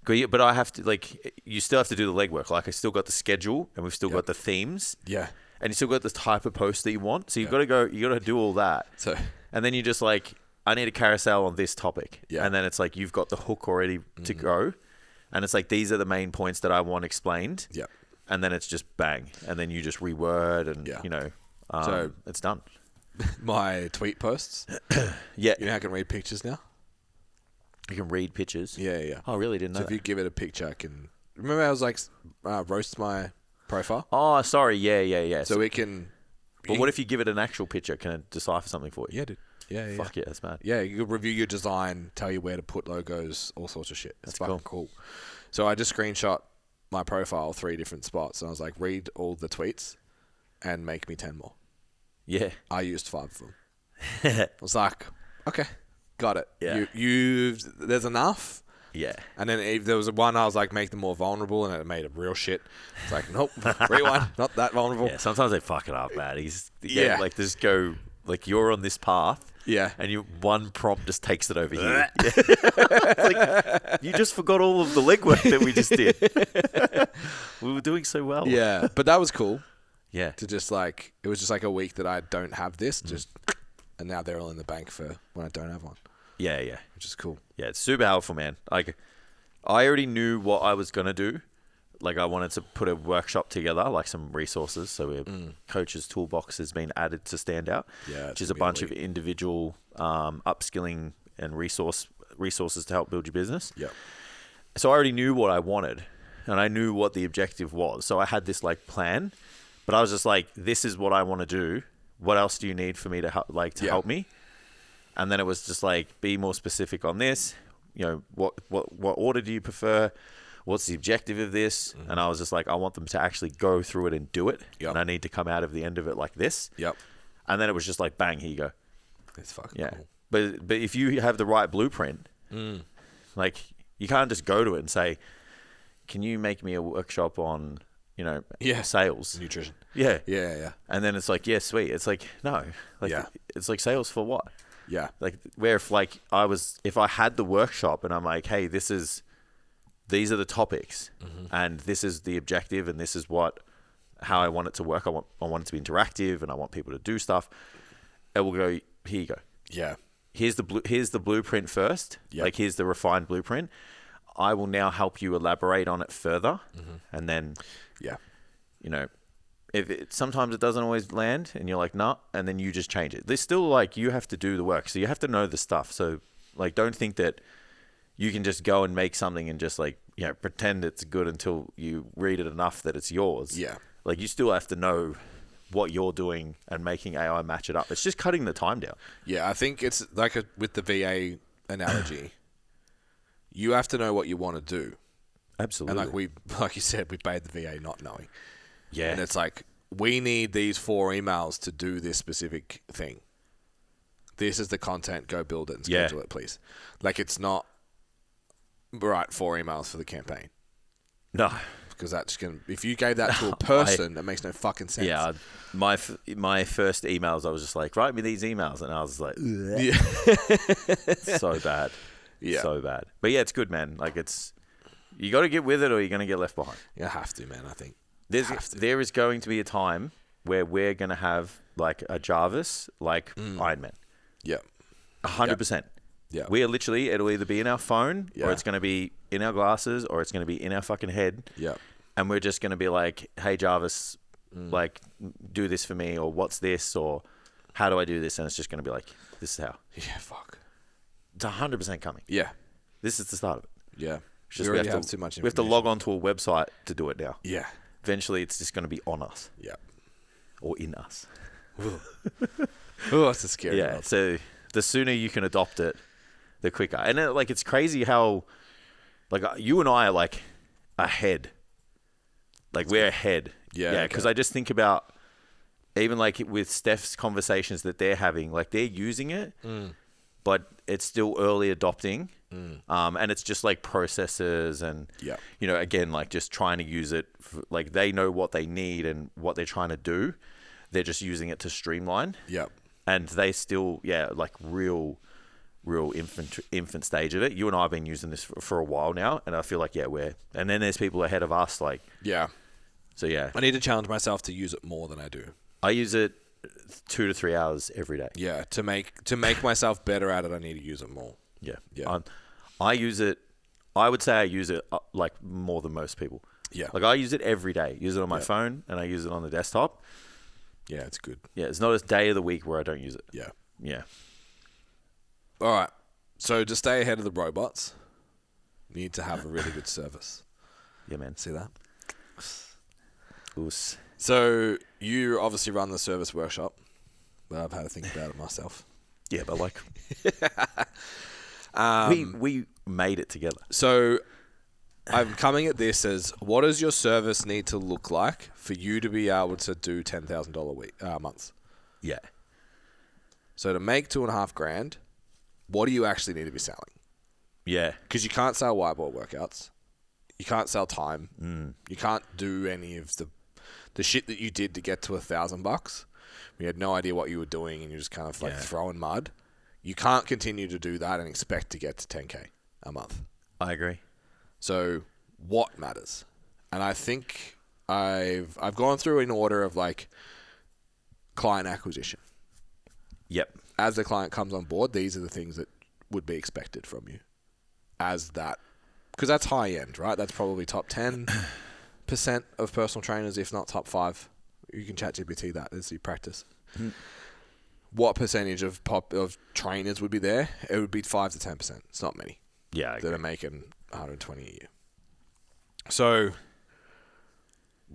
But I have to you still have to do the legwork. I still got the schedule and we've still got the themes. Yeah. And you still got the type of post that you want. So you've got to you got to do all that. So, and then you just I need a carousel on this topic. Yeah. And then it's you've got the hook already to go. And it's these are the main points that I want explained. Yeah. And then it's just bang. And then you just reword and, so it's done. My tweet posts. Yeah. You know how I can read pictures now? You can read pictures. Yeah. Oh, really? Didn't know So if you give it a picture, I can... Remember I was roast my profile? Oh, sorry. Yeah. So it can... But what if you give it an actual picture? Can it decipher something for you? Yeah, dude. Yeah. Fuck yeah, that's mad. Yeah, you can review your design, tell you where to put logos, all sorts of shit. That's fucking cool. So I just screenshot my profile 3 different spots, and I was like, read all the tweets and make me 10 more. Yeah. I used 5 of them. I was like, okay, got it. Yeah. There's enough. Yeah. And then if there was one, I was like, make them more vulnerable, and it made it real shit. It's like, nope, rewind, not that vulnerable. Yeah, sometimes they fuck it up, man. Just go, you're on this path. Yeah. And one prompt just takes it over here. You just forgot all of the legwork that we just did. We were doing so well. Yeah. But that was cool. Yeah. To just it was just a week that I don't have this, and now they're all in the bank for when I don't have one. Yeah. Which is cool. Yeah, it's super helpful, man. I already knew what I was going to do. I wanted to put a workshop together, some resources. So Coach's Toolbox has been added to Standout, which is a bunch of individual upskilling and resources to help build your business. Yeah. So I already knew what I wanted, and I knew what the objective was. So I had this plan, but I was just this is what I want to do. What else do you need for me to help, help me? And then it was just be more specific on this. What order do you prefer? What's the objective of this? And I was just I want them to actually go through it and do it. Yep. And I need to come out of the end of it like this. Yep. And then it was just bang, here you go. It's fucking cool. But if you have the right blueprint, you can't just go to it and say, can you make me a workshop on, sales? Nutrition. Yeah. Yeah. And then it's yeah, sweet. It's no. It's sales for what? Yeah. Where if I had the workshop and I'm hey, these are the topics and this is the objective and this is how I want it to work. I want it to be interactive and I want people to do stuff. It will go, here you go. Yeah. Here's the blueprint first. Yep. Here's the refined blueprint. I will now help you elaborate on it further. And then, sometimes it doesn't always land and you're nah, and then you just change it. There's still you have to do the work. So you have to know the stuff. So don't think that you can just go and make something and just pretend it's good until you read it enough that it's yours. Yeah. You still have to know what you're doing and making AI match it up. It's just cutting the time down. Yeah, I think it's with the VA analogy. You have to know what you want to do. Absolutely. And like you said, we paid the VA not knowing. Yeah. And it's we need these 4 emails to do this specific thing. This is the content. Go build it and schedule it, please. It's not... Right, 4 emails for the campaign. No. because that's going to... If you gave that to a person, that makes no fucking sense. Yeah, my first emails, I was just like, write me these emails. And I was like, yeah. So bad. Yeah. So bad. But yeah, it's good, man. Like, it's... You got to get with it or you're going to get left behind. You have to, man, I think. There is going to be a time where we're going to have, like, a Jarvis, like Iron Man. Yeah. 100%. Yeah. We are literally, it'll either be in our phone or it's going to be in our glasses or it's going to be in our fucking head. Yeah. And we're just going to be like, hey, Jarvis, like, do this for me, or what's this, or how do I do this? And it's just going to be like, this is how. Yeah, fuck. It's 100% coming. Yeah. This is the start of it. Yeah. We have too much information. We have to log onto a website to do it now. Yeah. Eventually, it's just going to be on us. Yeah. Or in us. Oh, that's a scary one. So the sooner you can adopt it, the quicker. And like, it's crazy how, like, you and I are like ahead. Like, we're ahead. Yeah. Because I just think about even like with Steph's conversations that they're having, like, they're using it, but it's still early adopting. And it's just like processes and, you know, again, like just trying to use it. Like, they know what they need and what they're trying to do. They're just using it to streamline. Yep. And they still, like real infant stage of it. You and I have been using this for a while now, and I feel like, and then there's people ahead of us, like... Yeah. So, yeah. I need to challenge myself to use it more than I do. I use it 2 to 3 hours every day. Yeah, to make myself better at it, I need to use it more. Yeah. I use it... I would say I use it, like, more than most people. Yeah. Like, I use it every day. Use it on my phone, and I use it on the desktop. Yeah, it's good. Yeah, it's not a day of the week where I don't use it. Yeah. Yeah. All right. So to stay ahead of the robots, you need to have a really good service. Yeah, man. See that? Oos. So you obviously run the service workshop, but I've had to think about it myself. Yeah, but like... we made it together. So I'm coming at this as, what does your service need to look like for you to be able to do $10,000 months? Yeah. So to make $2,500, what do you actually need to be selling? Yeah. Because you can't sell whiteboard workouts. You can't sell time. You can't do any of the shit that you did to get to $1,000. You had no idea what you were doing and you're just kind of like throwing mud. You can't continue to do that and expect to get to 10K a month. I agree. So what matters? And I think I've gone through in order of like client acquisition. Yep. As the client comes on board, these are the things that would be expected from you. As that, because that's high end, right? That's probably top 10% of personal trainers, if not top 5. You can chat GPT that as you practice. What percentage of trainers would be there? It would be 5 to 10%. It's not many. Yeah, I agree. That are making 120 a year. So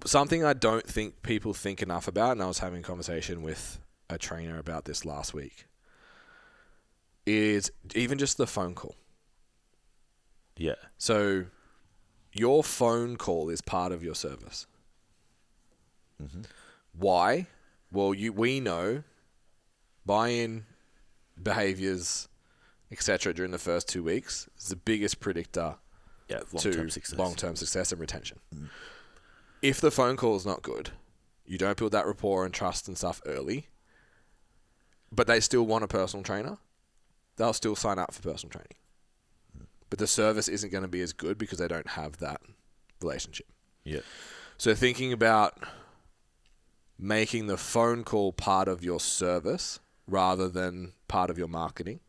something I don't think people think enough about, and I was having a conversation with a trainer about this last week, is even just the phone call. Yeah. So your phone call is part of your service. Why? Well, we know buy-in, behaviors, etc. during the first 2 weeks is the biggest predictor to long-term success and retention. If the phone call is not good, you don't build that rapport and trust and stuff early, but they still want a personal trainer, they'll still sign up for personal training. But the service isn't going to be as good because they don't have that relationship. Yeah. So thinking about making the phone call part of your service rather than part of your marketing,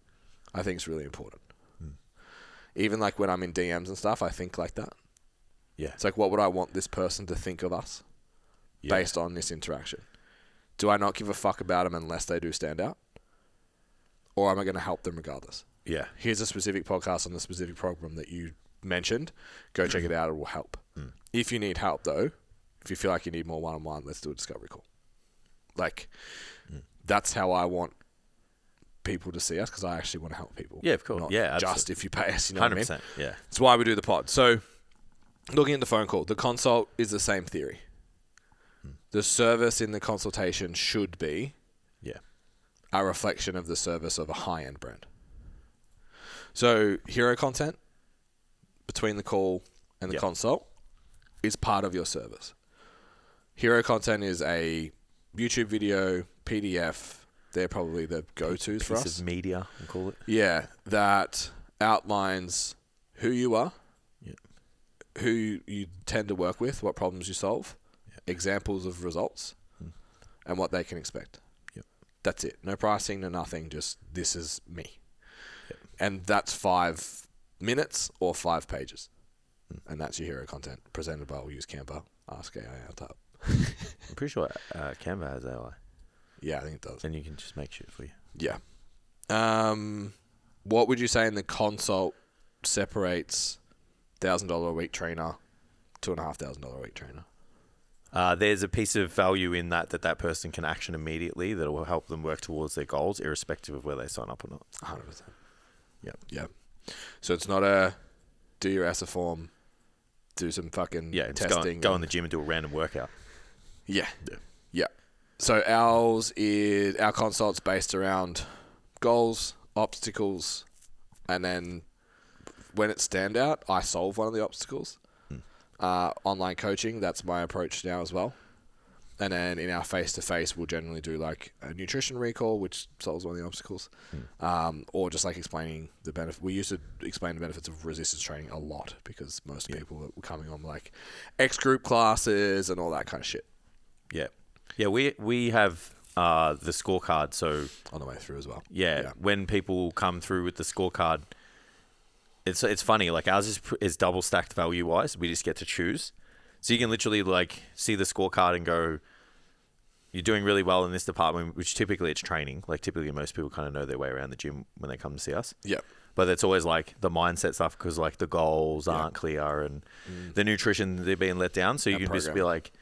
I think is really important. Even like when I'm in DMs and stuff, I think like that. Yeah. It's like, what would I want this person to think of us based on this interaction? Do I not give a fuck about them unless they do stand out? Or am I going to help them regardless? Yeah. Here's a specific podcast on the specific program that you mentioned. Go check it out. It will help. If you need help, though, if you feel like you need more one-on-one, let's do a discovery call. Like, that's how I want people to see us, because I actually want to help people. Yeah, of course. Not absolutely. just if you pay us, you know 100%, what I mean? Yeah. It's why we do the pod. So, looking at the phone call, the consult is the same theory. The service in the consultation should be a reflection of the service of a high-end brand. So, hero content between the call and the consult, is part of your service. Hero content is a YouTube video, PDF. They're probably the go-tos for us. Piece of media, we'll call it. Yeah, that outlines who you are, who you tend to work with, what problems you solve, examples of results, and what they can expect. Yep. That's it. No pricing, no nothing. Just this is me. Yep. And that's 5 minutes or 5 pages. And that's your hero content presented by, we'll use Canva, Ask AI out top. I'm pretty sure Canva has AI. Yeah, I think it does. And you can just make shit for you. Yeah. What would you say in the consult separates $1,000 a week trainer to $2,500 a week trainer? There's a piece of value in that person can action immediately that will help them work towards their goals, irrespective of whether they sign up or not. 100%. Yeah. So it's not a do your ESSA form, do some fucking testing. Go in the gym and do a random workout. Yeah. So our consult's based around goals, obstacles, and then when it's Standout, I solve one of the obstacles. Online coaching, that's my approach now as well. And then in our face-to-face, we'll generally do like a nutrition recall, which solves one of the obstacles, or just like explaining the benefit. We used to explain the benefits of resistance training a lot because most people that were coming on like X group classes and all that kind of shit. Yeah, we have the scorecard, so on the way through as well. Yeah, when people come through with the scorecard, it's funny. Like ours is double stacked value wise. We just get to choose, so you can literally like see the scorecard and go, you're doing really well in this department, which typically it's training. Like typically most people kind of know their way around the gym when they come to see us. Yeah. But it's always like the mindset stuff because like the goals aren't clear and the nutrition, they're being let down. So you can just be like,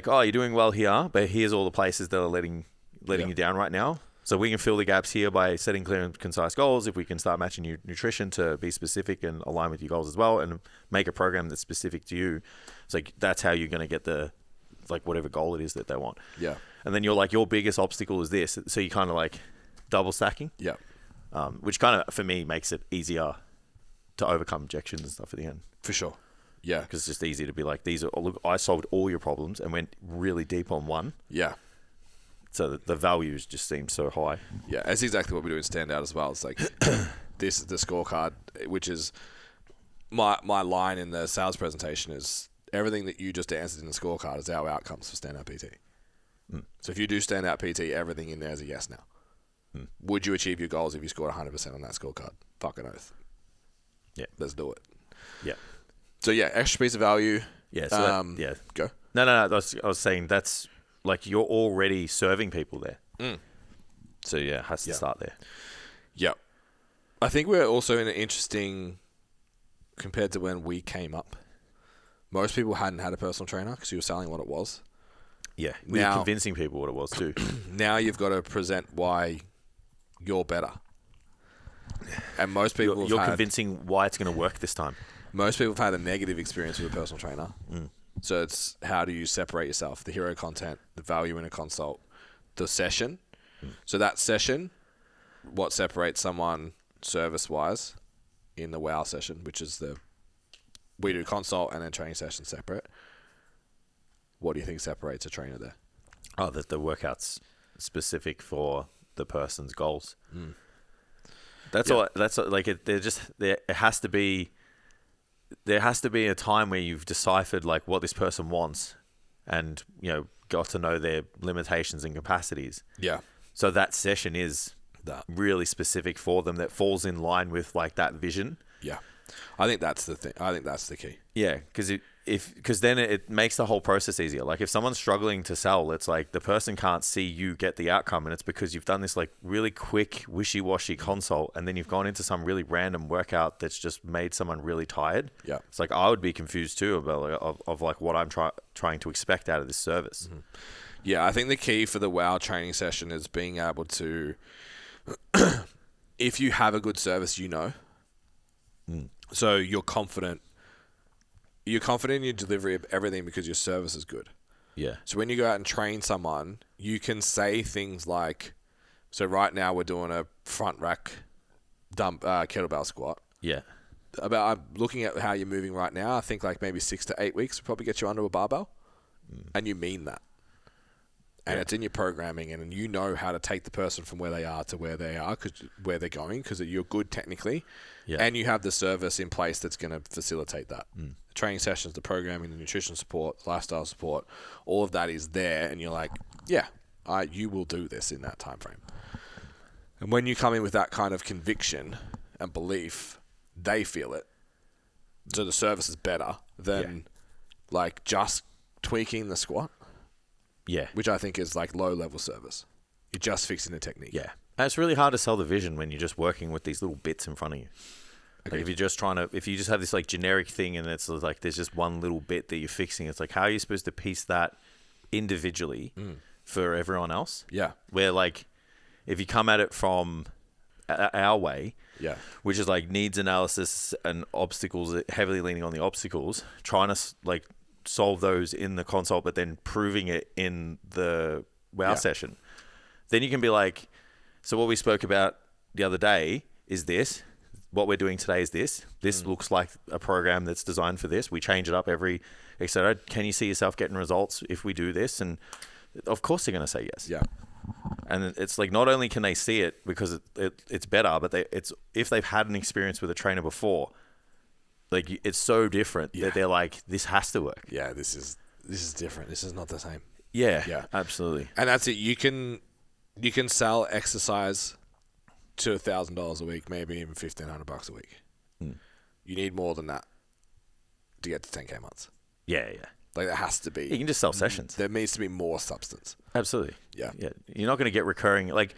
oh, you're doing well here, but here's all the places that are letting you down right now. So we can fill the gaps here by setting clear and concise goals. If we can start matching your nutrition to be specific and align with your goals as well and make a program that's specific to you. It's like, that's how you're going to get the, like whatever goal it is that they want. Yeah. And then you're like, your biggest obstacle is this. So you kind of like double stacking. Yeah. Which kind of, for me, makes it easier to overcome objections and stuff at the end. For sure. Yeah. Because it's just easy to be like, look, I solved all your problems and went really deep on one. Yeah. So the values just seem so high. Yeah, that's exactly what we do in Standout as well. It's like, this is the scorecard, which is my line in the sales presentation is everything that you just answered in the scorecard is our outcomes for Standout PT. So if you do Standout PT, everything in there is a yes now. Would you achieve your goals if you scored 100% on that scorecard? Fucking oath. Yeah. Let's do it. Yeah. So yeah, extra piece of value. Yeah. So go. No. I was saying that's like you're already serving people there. So yeah, it has to start there. Yeah. I think we're also in an interesting, compared to when we came up, most people hadn't had a personal trainer because you were selling what it was. Yeah. We were convincing people what it was too. Now you've got to present why you're better. And most people you're convincing why it's going to work this time. Most people have had a negative experience with a personal trainer. So it's how do you separate yourself? The hero content, the value in a consult, the session. So that session, what separates someone service-wise in the WOW session, which is we do consult and then training session separate. What do you think separates a trainer there? Oh, that the workout's specific for the person's goals. That's all. That's like it. There has to be a time where you've deciphered like what this person wants, and got to know their limitations and capacities. Yeah. So that session is really specific for them. That falls in line with like that vision. Yeah. I think that's the thing. I think that's the key. Yeah, because then it makes the whole process easier. Like if someone's struggling to sell, it's like the person can't see you get the outcome, and it's because you've done this like really quick wishy-washy consult, and then you've gone into some really random workout that's just made someone really tired. Yeah, it's like I would be confused too about of like what I'm trying to expect out of this service. Yeah, I think the key for the WOW training session is being able to, if you have a good service, so you're confident. You're confident in your delivery of everything because your service is good. Yeah. So when you go out and train someone, you can say things like, so right now we're doing a front rack dump kettlebell squat. Yeah. I'm looking at how you're moving right now. I think like maybe 6 to 8 weeks will probably get you onto a barbell, and you mean that. And it's in your programming, and you know how to take the person from where they are to where they are, where they're going, because you're good technically, and you have the service in place that's going to facilitate that. The training sessions, the programming, the nutrition support, lifestyle support, all of that is there, and you're like, you will do this in that time frame. And when you come in with that kind of conviction and belief, they feel it. So the service is better than like just tweaking the squat. Yeah. Which I think is like low-level service. You're just fixing the technique. Yeah. And it's really hard to sell the vision when you're just working with these little bits in front of you. Like if you just have this like generic thing and it's like there's just one little bit that you're fixing, it's like how are you supposed to piece that individually for everyone else? Yeah. Like where if you come at it from our way, which is like needs analysis and obstacles, heavily leaning on the obstacles, trying to like solve those in the consult, but then proving it in the wow session. Then you can be like, so what we spoke about the other day is this. What we're doing today is this. This looks like a program that's designed for this. We change it up every, etc. Can you see yourself getting results if we do this? And of course they're going to say yes. Yeah. And it's like not only can they see it because it's better, but if they've had an experience with a trainer before, like it's so different that they're like, this has to work. Yeah, this is different. This is not the same. Yeah, absolutely. And that's it. You can sell exercise to $1,000 a week, maybe even $1,500 a week. You need more than that to get to 10K months. Yeah. Like there has to be. You can just sell sessions. There needs to be more substance. Absolutely. Yeah. You're not going to get recurring like.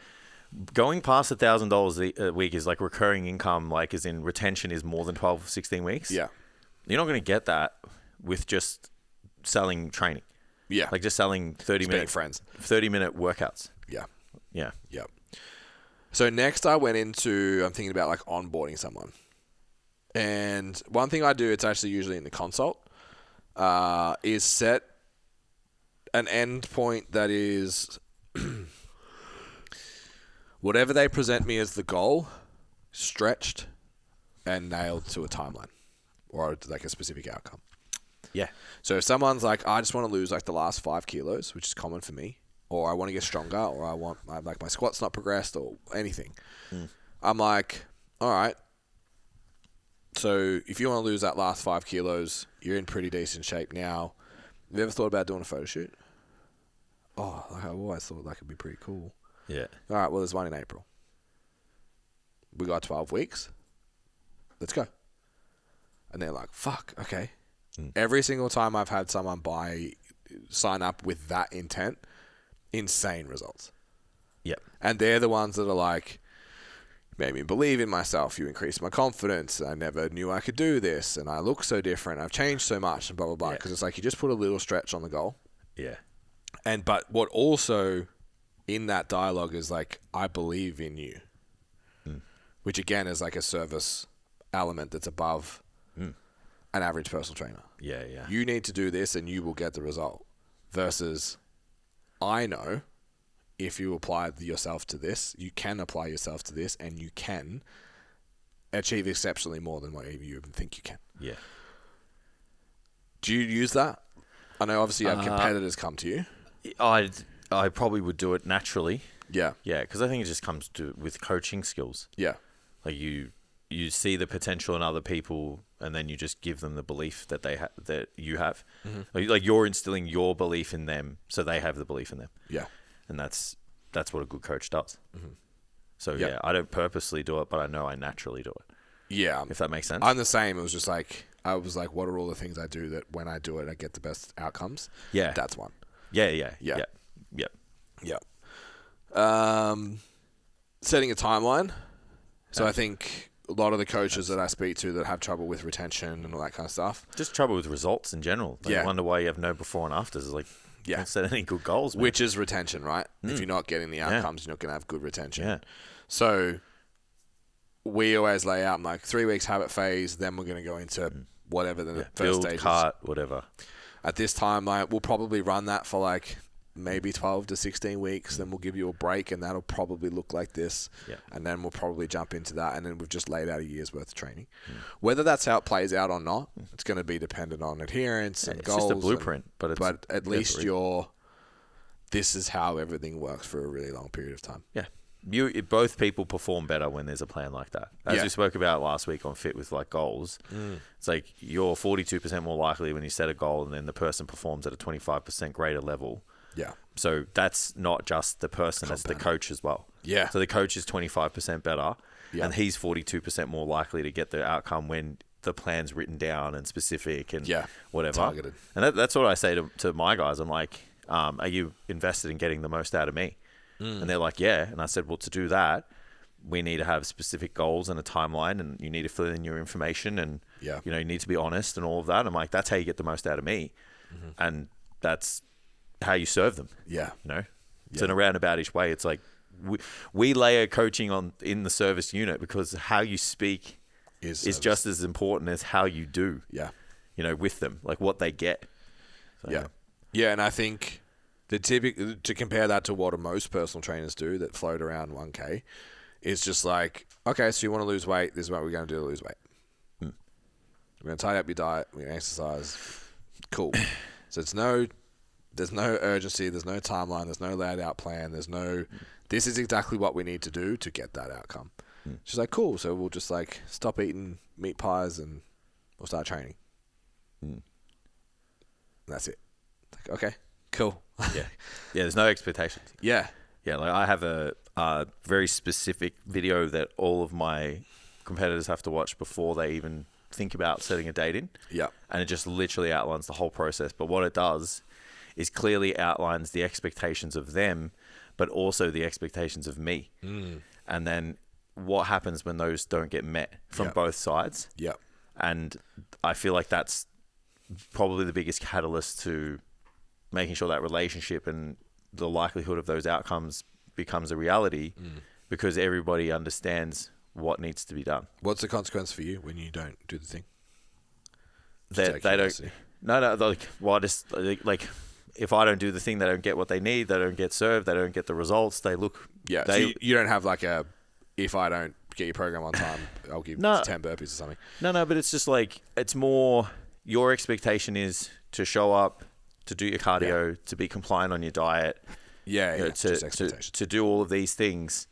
Going past $1,000 a week is like recurring income, like as in retention is more than 12, 16 weeks. Yeah. You're not going to get that with just selling training. Yeah. Like just selling 30-minute workouts. Yeah. Yeah. Yeah. So next I'm thinking about like onboarding someone. And one thing I do, it's actually usually in the consult, is set an end point that is whatever they present me as the goal, stretched and nailed to a timeline or like a specific outcome. Yeah. So if someone's like, I just want to lose like the last 5 kilos, which is common for me, or I want to get stronger, or I want my squat's not progressed or anything. I'm like, all right. So if you want to lose that last 5 kilos, you're in pretty decent shape now. Have you ever thought about doing a photo shoot? Oh, like I always thought that could be pretty cool. Yeah. All right, well, there's one in April. We got 12 weeks. Let's go. And they're like, fuck, okay. Every single time I've had someone sign up with that intent, insane results. Yep. And they're the ones that are like, made me believe in myself. You increased my confidence. I never knew I could do this. And I look so different. I've changed so much and blah, blah, blah. Because it's like you just put a little stretch on the goal. Yeah. But what also in that dialogue is like, I believe in you, which again is like a service element that's above an average personal trainer. Yeah. You need to do this and you will get the result versus I know if you apply yourself to this, you can apply yourself to this and you can achieve exceptionally more than what you even think you can. Yeah. Do you use that? I know obviously you have competitors come to you. I probably would do it naturally. Yeah. Yeah, because I think it just comes with coaching skills. Yeah. Like you see the potential in other people, and then you just give them the belief that that you have. Like you're instilling your belief in them, so they have the belief in them. Yeah. And that's what a good coach does. So yeah, I don't purposely do it, but I know I naturally do it. Yeah. If that makes sense. I'm the same. It was just like I was like, what are all the things I do that when I do it, I get the best outcomes? Yeah. That's one. Yeah. Setting a timeline. So I think a lot of the coaches that I speak to that have trouble with retention and all that kind of stuff. Just trouble with results in general. I wonder why you have no before and afters. It's like, don't set any good goals, man. Which is retention, right? If you're not getting the outcomes, you're not going to have good retention. Yeah. So we always lay out like 3 weeks habit phase, then we're going to go into whatever the first build, stage cart, whatever. At this time, we'll probably run that for like maybe 12 to 16 weeks, then we'll give you a break, and that'll probably look like this. Yeah. And then we'll probably jump into that, and then we've just laid out a year's worth of training. Whether that's how it plays out or not, it's going to be dependent on adherence and goals. It's just a blueprint, but at least this is how everything works for a really long period of time. Yeah. Both people perform better when there's a plan like that. As we spoke about last week on Fit with like goals, it's like you're 42% more likely when you set a goal and then the person performs at a 25% greater level. Yeah. So that's not just the person, that's the coach as well. Yeah. So the coach is 25% better and he's 42% more likely to get the outcome when the plan's written down and specific and whatever. Targeted. And that's what I say to my guys. I'm like, are you invested in getting the most out of me? And they're like, yeah. And I said, well, to do that, we need to have specific goals and a timeline, and you need to fill in your information, and you need to be honest and all of that. I'm like, that's how you get the most out of me, and that's how you serve them. Yeah, It's in a roundabout-ish way. It's like we layer coaching in the service unit because how you speak is just as important as how you do. Yeah, with them, like what they get. So, and I think. To compare that to what most personal trainers do that float around 1K is just like, okay, so you want to lose weight, this is what we're going to do to lose weight. We're going to tidy up your diet, we're going to exercise. Cool. So there's no urgency, there's no timeline, there's no laid out plan, this is exactly what we need to do to get that outcome. She's like, cool, so we'll just like stop eating meat pies and we'll start training. And that's it. Like, okay, cool. Yeah, there's no expectations. Yeah. Like I have a very specific video that all of my competitors have to watch before they even think about setting a date in. Yeah. And it just literally outlines the whole process. But what it does is clearly outlines the expectations of them, but also the expectations of me. And then what happens when those don't get met from both sides. Yeah. And I feel like that's probably the biggest catalyst to making sure that relationship and the likelihood of those outcomes becomes a reality because everybody understands what needs to be done. What's the consequence for you when you don't do the thing? They don't. No. Like, if I don't do the thing, they don't get what they need. They don't get served. They don't get the results. They look. Yeah. So you don't have like if I don't get your program on time, I'll give 10 burpees or something. No. But it's just like it's more. Your expectation is to show up, to do your cardio, to be compliant on your diet, to do all of these things.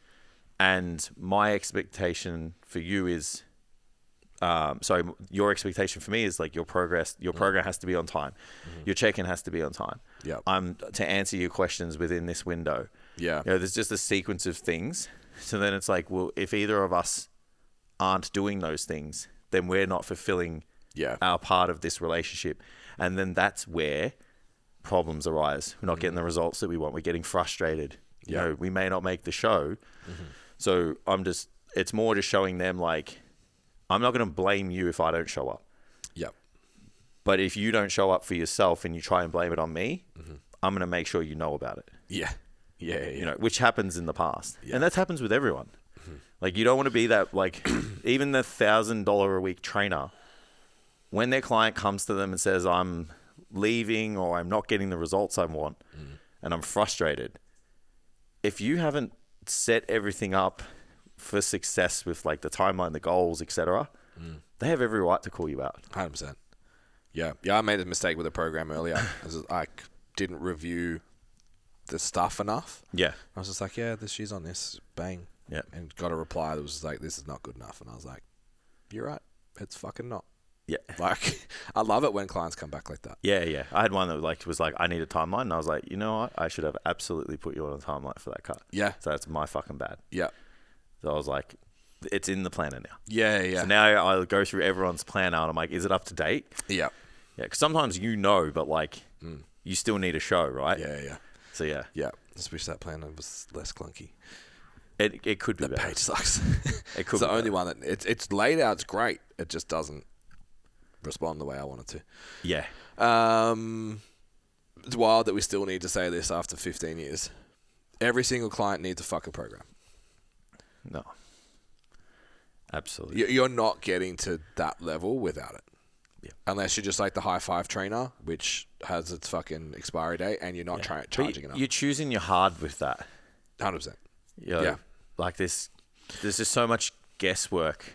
And my expectation for you is, your expectation for me is like your program has to be on time. Your check-in has to be on time. Yeah. I'm to answer your questions within this window. Yeah. There's just a sequence of things. So then it's like, well, if either of us aren't doing those things, then we're not fulfilling our part of this relationship. And then that's where problems arise. We're not getting the results that we want. We're getting frustrated. You know, we may not make the show. So it's more just showing them like, I'm not going to blame you if I don't show up. Yep. But if you don't show up for yourself and you try and blame it on me, I'm going to make sure you know about it. Yeah. You know, which happens in the past. Yeah. And that happens with everyone. Like, you don't want to be that, like, even the $1,000 a week trainer, when their client comes to them and says, I'm leaving or I'm not getting the results I want and I'm frustrated, if you haven't set everything up for success with like the timeline, the goals, etc., they have every right to call you out. 100%. Yeah. I made a mistake with the program earlier. I didn't review the stuff enough. Yeah. I was just like, she's on this, bang. Yeah. And got a reply that was like, this is not good enough. And I was like, you're right. It's fucking not. Yeah. Like, I love it when clients come back like that. Yeah. I had one that was like, I need a timeline. And I was like, you know what? I should have absolutely put you on a timeline for that cut. Yeah. So that's my fucking bad. Yeah. So I was like, it's in the planner now. Yeah. So now I go through everyone's planner and I'm like, is it up to date? Yeah. Yeah. Because sometimes but like, you still need a show, right? Yeah. So yeah. Yeah. Just wish that planner was less clunky. It could be better. The page sucks. It could it's the only one that it's laid out. It's great. It just doesn't respond the way I want it to. Yeah. It's wild that we still need to say this after 15 years. Every single client needs a fucking program. No. Absolutely. You're not getting to that level without it. Yeah. Unless you're just like the high five trainer, which has its fucking expiry date, and you're not charging enough. You're choosing your hard with that. 100%. Yeah. Like there's just so much guesswork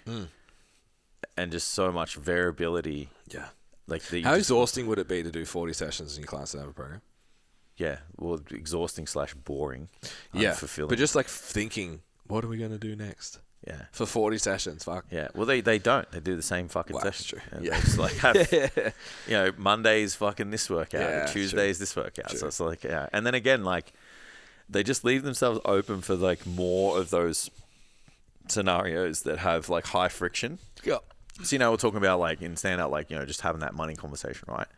and just so much variability. Yeah. Like how exhausting would it be to do 40 sessions in your clients that have a program? Yeah. Well, exhausting / boring. Yeah. Unfulfilling. But just like thinking, what are we going to do next? Yeah. For 40 sessions, fuck. Yeah. Well, they don't. They do the same fucking session. True. Yeah. They just like have, Monday's fucking this workout. Yeah, Tuesday's this workout. True. So it's like, yeah. And then again, like, they just leave themselves open for like more of those scenarios that have like high friction. Yeah. So, we're talking about like in Standout, like, just having that money conversation, right?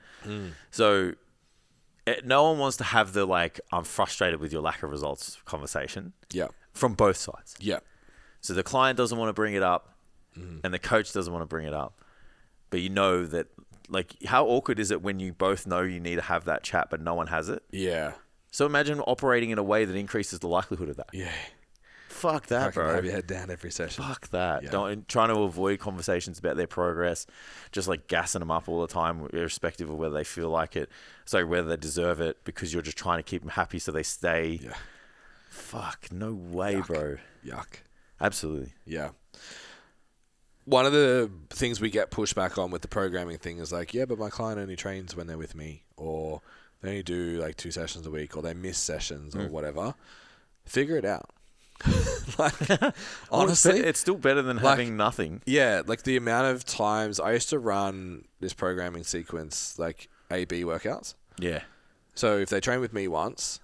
So no one wants to have the like, I'm frustrated with your lack of results conversation. Yeah. From both sides. Yeah. So the client doesn't want to bring it up and the coach doesn't want to bring it up. But that, like, how awkward is it when you both know you need to have that chat, but no one has it? Yeah. So imagine operating in a way that increases the likelihood of that. Yeah. Fuck that, bro. Have your head down every session. Fuck that. Yeah. Trying to avoid conversations about their progress, just like gassing them up all the time, irrespective of whether they feel like it, whether they deserve it, because you're just trying to keep them happy so they stay. Yeah. Fuck, no way, bro. Yuck. Absolutely. Yeah. One of the things we get pushback on with the programming thing is like, yeah, but my client only trains when they're with me, or they only do like 2 sessions a week, or they miss sessions or whatever. Figure it out. Like, honestly, it's still better than having nothing. Yeah, like the amount of times I used to run this programming sequence, like A/B workouts. Yeah. So if they train with me once,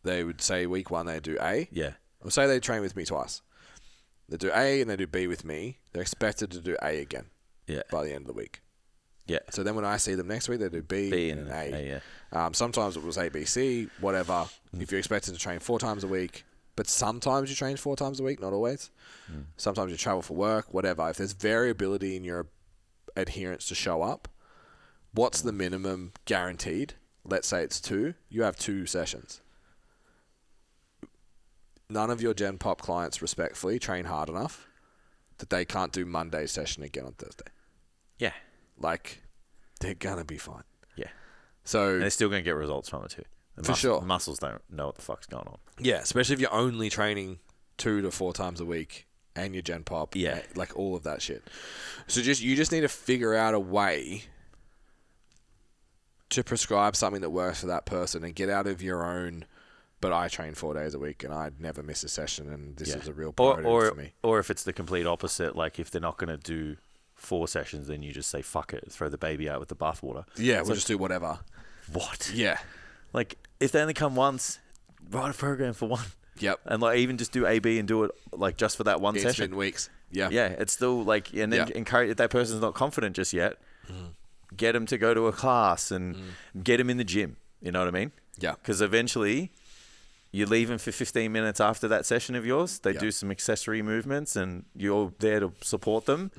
they would say week 1 they do A. Yeah. Or say they train with me twice. They do A and they do B with me. They're expected to do A again. Yeah. By the end of the week. Yeah. So then when I see them next week, they do B and A. Yeah. Sometimes it was A, B, C, whatever. If you're expected to train 4 times a week, but sometimes you train 4 times a week, not always. Sometimes you travel for work, whatever. If there's variability in your adherence to show up, what's the minimum guaranteed? Let's say it's 2. You have 2 sessions. None of your Gen Pop clients respectfully train hard enough that they can't do Monday's session again on Thursday. Yeah. Like, they're going to be fine. Yeah. So and they're still going to get results from it too. Sure. The muscles don't know what the fuck's going on. Yeah, especially if you're only training 2 to 4 times a week and your Gen Pop. Yeah. Like all of that shit. So you just need to figure out a way to prescribe something that works for that person and get out of your own, but I train 4 days a week and I never miss a session and this is a real priority for me. Or if it's the complete opposite, like if they're not going to do 4 sessions, then you just say, fuck it, throw the baby out with the bathwater. Yeah, we'll just do whatever. What? Yeah. Like, if they only come once, write a program for 1. Yep. And like even just do A/B and do it like just for that one session. It's been weeks. Yeah. Yeah, it's still like, and then encourage, if that person's not confident just yet, get them to go to a class and get them in the gym. You know what I mean? Yeah. Because eventually you leave them for 15 minutes after that session of yours. They do some accessory movements and you're there to support them.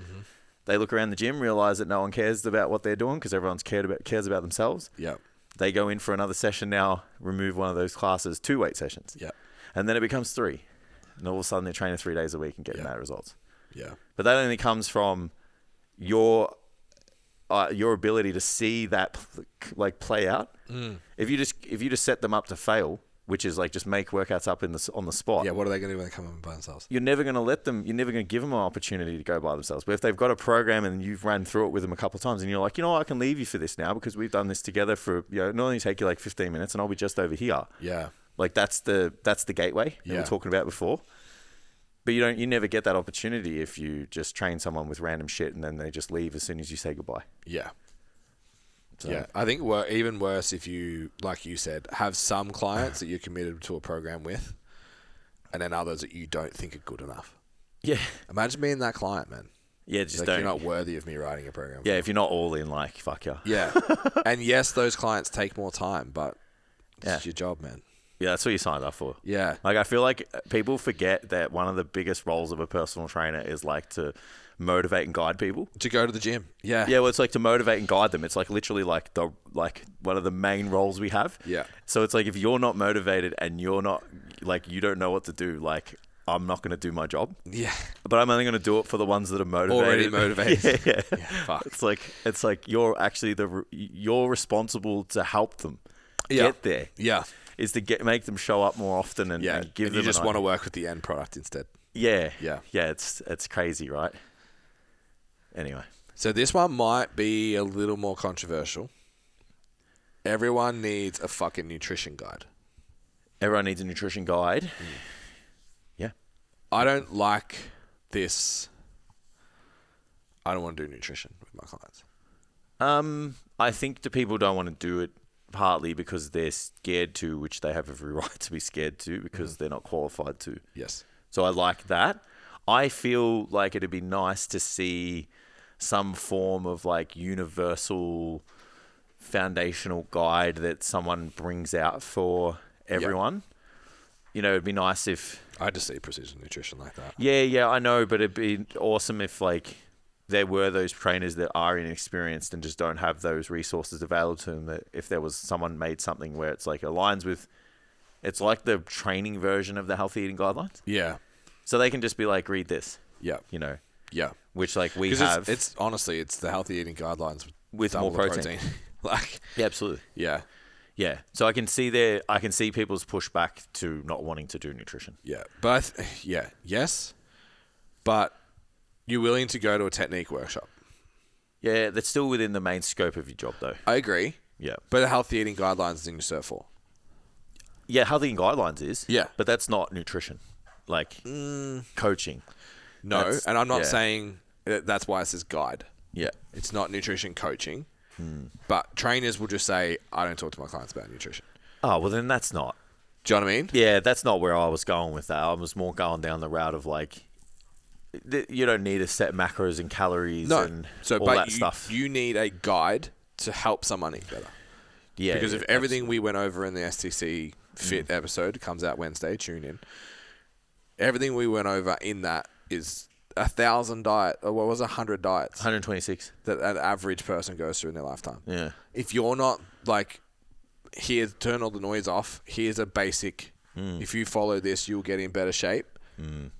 They look around the gym, realize that no one cares about what they're doing because everyone's cares about themselves. Yeah. They go in for another session now, remove one of those classes, 2 weight sessions. Yeah. And then it becomes 3. And all of a sudden they're training 3 days a week and getting mad results. Yeah. But that only comes from your ability to see that play out. If you just set them up to fail, which is like just make workouts up on the spot. Yeah, what are they going to do when they come in by themselves? You're never going to give them an opportunity to go by themselves. But if they've got a program and you've ran through it with them a couple of times and you're like, I can leave you for this now because we've done this together for, not only take you like 15 minutes and I'll be just over here. Yeah. Like that's the gateway that we were talking about before. But you never get that opportunity if you just train someone with random shit and then they just leave as soon as you say goodbye. Yeah. So. Yeah, I think even worse if you, like you said, have some clients that you're committed to a program with and then others that you don't think are good enough. Yeah. Imagine being that client, man. Yeah, just like don't. You're not worthy of me writing a program. Yeah, if you're not all in, like, fuck yeah. Yeah. And yes, those clients take more time, but it's your job, man. Yeah, that's what you signed up for. Yeah. Like, I feel like people forget that one of the biggest roles of a personal trainer is, like, to motivate and guide people. To go to the gym. Yeah. Yeah, well, it's like to motivate and guide them. It's like literally like one of the main roles we have. Yeah. So it's like if you're not motivated and you're not, like, you don't know what to do, like, I'm not going to do my job. Yeah. But I'm only going to do it for the ones that are motivated. Already motivated. Yeah. Fuck. It's like you're actually you're responsible to help them get there. Yeah. Is to make them show up more often and give them. You just want to work with the end product instead. Yeah. Yeah. Yeah. It's crazy, right? Anyway. So this one might be a little more controversial. Everyone needs a fucking nutrition guide. Everyone needs a nutrition guide. Yeah. I don't like this. I don't want to do nutrition with my clients. I think the people don't want to do it partly because they're scared to, which they have every right to be scared to because they're not qualified to. Yes. So I like that. I feel like it'd be nice to see some form of like universal foundational guide that someone brings out for everyone. Yep. You know, it'd be nice if... I just see precision nutrition like that. Yeah, I know, but it'd be awesome if like there were those trainers that are inexperienced and just don't have those resources available to them, that if there was someone made something where it's like aligns with... It's like the training version of the healthy eating guidelines. Yeah. So they can just be like, read this. Yeah. You know? Yeah. Which like we have... It's honestly, it's the healthy eating guidelines with more protein. Like... Yeah, absolutely. Yeah. Yeah. So I can see people's pushback to not wanting to do nutrition. Yeah. But, yes. But you're willing to go to a technique workshop. Yeah, that's still within the main scope of your job, though. I agree. Yeah. But the healthy eating guidelines is in your Cert 4. Yeah, healthy eating guidelines is. Yeah. But that's not nutrition. Like, coaching. No, and I'm not saying that's why it says guide. Yeah. It's not nutrition coaching. But trainers will just say, I don't talk to my clients about nutrition. Oh, well, then that's not. Do you know what I mean? Yeah, that's not where I was going with that. I was more going down the route of like, you don't need to set macros and calories and all that stuff. You need a guide to help someone eat better. Yeah. Because if everything we went over in the STC Fit episode comes out Wednesday, tune in. Everything we went over in that is 1,000 diet, or what was it, 100 diets? 126. That an average person goes through in their lifetime. Yeah. If you're not like, here, turn all the noise off, here's a basic, if you follow this, you'll get in better shape.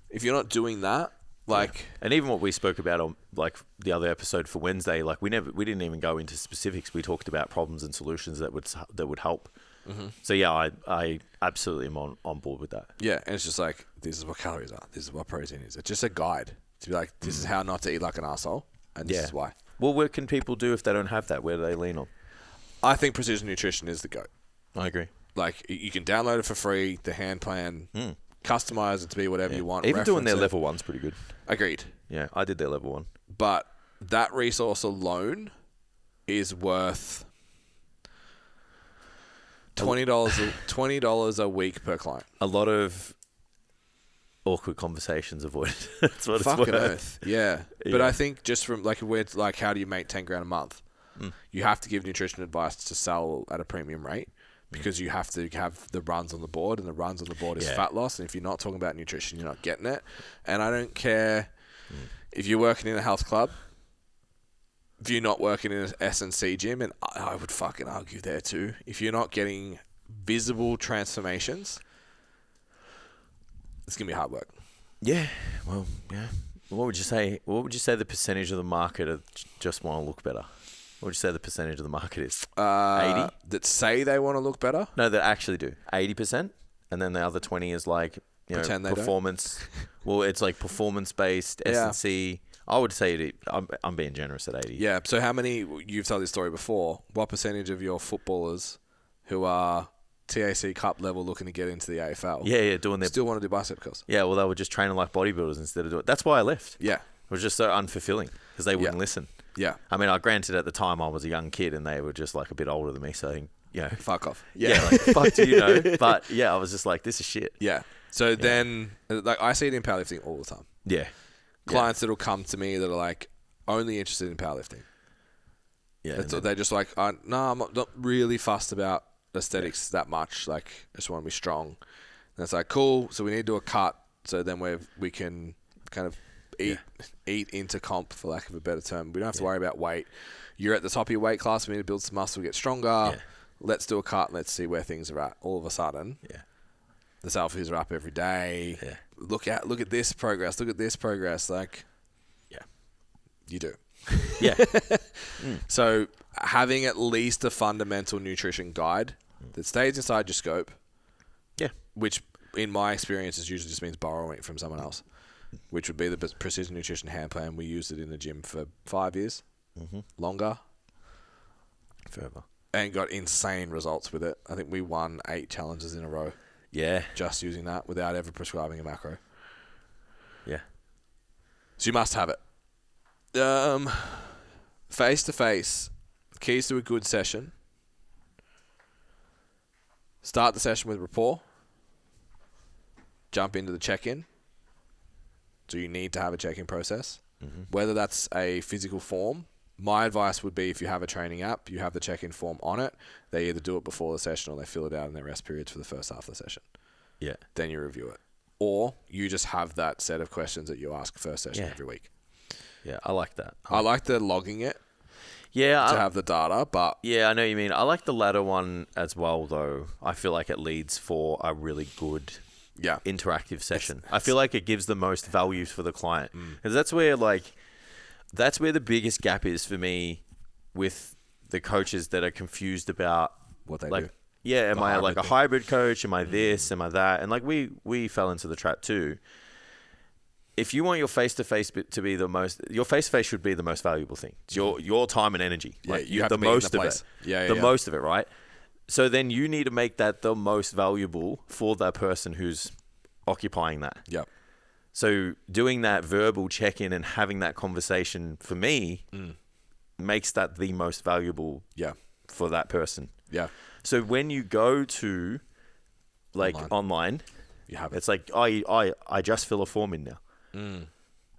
If you're not doing that, like... And even what we spoke about on like the other episode for Wednesday, like we didn't even go into specifics. We talked about problems and solutions that would help. So yeah, I absolutely am on board with that. Yeah, and it's just like, this is what calories are, this is what protein is. It's just a guide to be like, this is how not to eat like an asshole, and this is why. Well, what can people do if they don't have that? Where do they lean on? I think precision nutrition is the GOAT. I agree. Like, you can download it for free, the hand plan, customize it to be whatever you want. Even doing their level 1's pretty good. Agreed. Yeah, I did their level 1. But that resource alone is worth $20 a week per client. A lot of awkward conversations avoided. That's what Fucking it's worth. earth. Yeah. But I think just from like, where it's like, how do you make 10 grand a month? You have to give nutrition advice to sell at a premium rate, because you have to have the runs on the board, and the runs on the board is fat loss. And if you're not talking about nutrition, you're not getting it. And I don't care if you're working in a health club, if you're not working in an S&C gym, and I would fucking argue there too, if you're not getting visible transformations, it's going to be hard work. Yeah. Well, yeah. What would you say? What would you say the percentage of the market just want to look better? What would you say the percentage of the market is? 80? That say they want to look better? No, that actually do. 80%. And then the other 20 is like, you know, performance. Well, it's like performance-based, S&C. I would say I'm being generous at 80. Yeah. So how many, you've told this story before, what percentage of your footballers who are TAC Cup level looking to get into the AFL doing their... still want to do bicep curls? Yeah, well, they were just training like bodybuilders instead of doing... That's why I left. Yeah. It was just so unfulfilling because they wouldn't listen. Yeah. I mean, granted, at the time I was a young kid and they were just like a bit older than me, so, you know... Fuck off. Yeah, like, fuck do you know? But yeah, I was just like, this is shit. Yeah. So then, like, I see it in powerlifting all the time. Yeah. Clients that'll come to me that are like only interested in powerlifting. Yeah. They're just like, no, I'm not really fussed about aesthetics that much. Like, I just want to be strong. And it's like, cool. So we need to do a cut. So then we can kind of eat into comp, for lack of a better term. We don't have to worry about weight. You're at the top of your weight class. We need to build some muscle, get stronger. Yeah. Let's do a cut. Let's see where things are at. All of a sudden. Yeah. The selfies are up every day. Yeah. Look at this progress. Look at this progress. Like, Yeah. You do. Yeah. So having at least a fundamental nutrition guide that stays inside your scope. Yeah. Which in my experience is usually just means borrowing it from someone else, which would be the Precision Nutrition Hand Plan. We used it in the gym for 5 years, longer, Forever. and got insane results with it. I think we won 8 challenges in a row. Yeah. Just using that without ever prescribing a macro. Yeah. So you must have it. Face-to-face, keys to a good session. Start the session with rapport. Jump into the check-in. So you need to have a check-in process. Whether that's a physical form, my advice would be if you have a training app, you have the check-in form on it. They either do it before the session or they fill it out in their rest periods for the first half of the session. Yeah. Then you review it. Or you just have that set of questions that you ask first session every week. Yeah, I like that. I like the logging it to have the data, but... Yeah, I know what you mean. I like the latter one as well, though. I feel like it leads for a really good interactive session. I feel like it gives the most value for the client. Because that's where the biggest gap is for me with the coaches that are confused about what they do. Yeah, am I like a hybrid coach? Am I this? Am I that? And like we fell into the trap too. If you want your face-to-face to be your face-to-face should be the most valuable thing. It's your time and energy. Yeah, like, you have the to be in most the of place. it. The most of it, right? So then you need to make that the most valuable for that person who's occupying that. Yep. So doing that verbal check-in and having that conversation for me makes that the most valuable for that person. Yeah. So when you go to online you have it. It's like I just fill a form in now.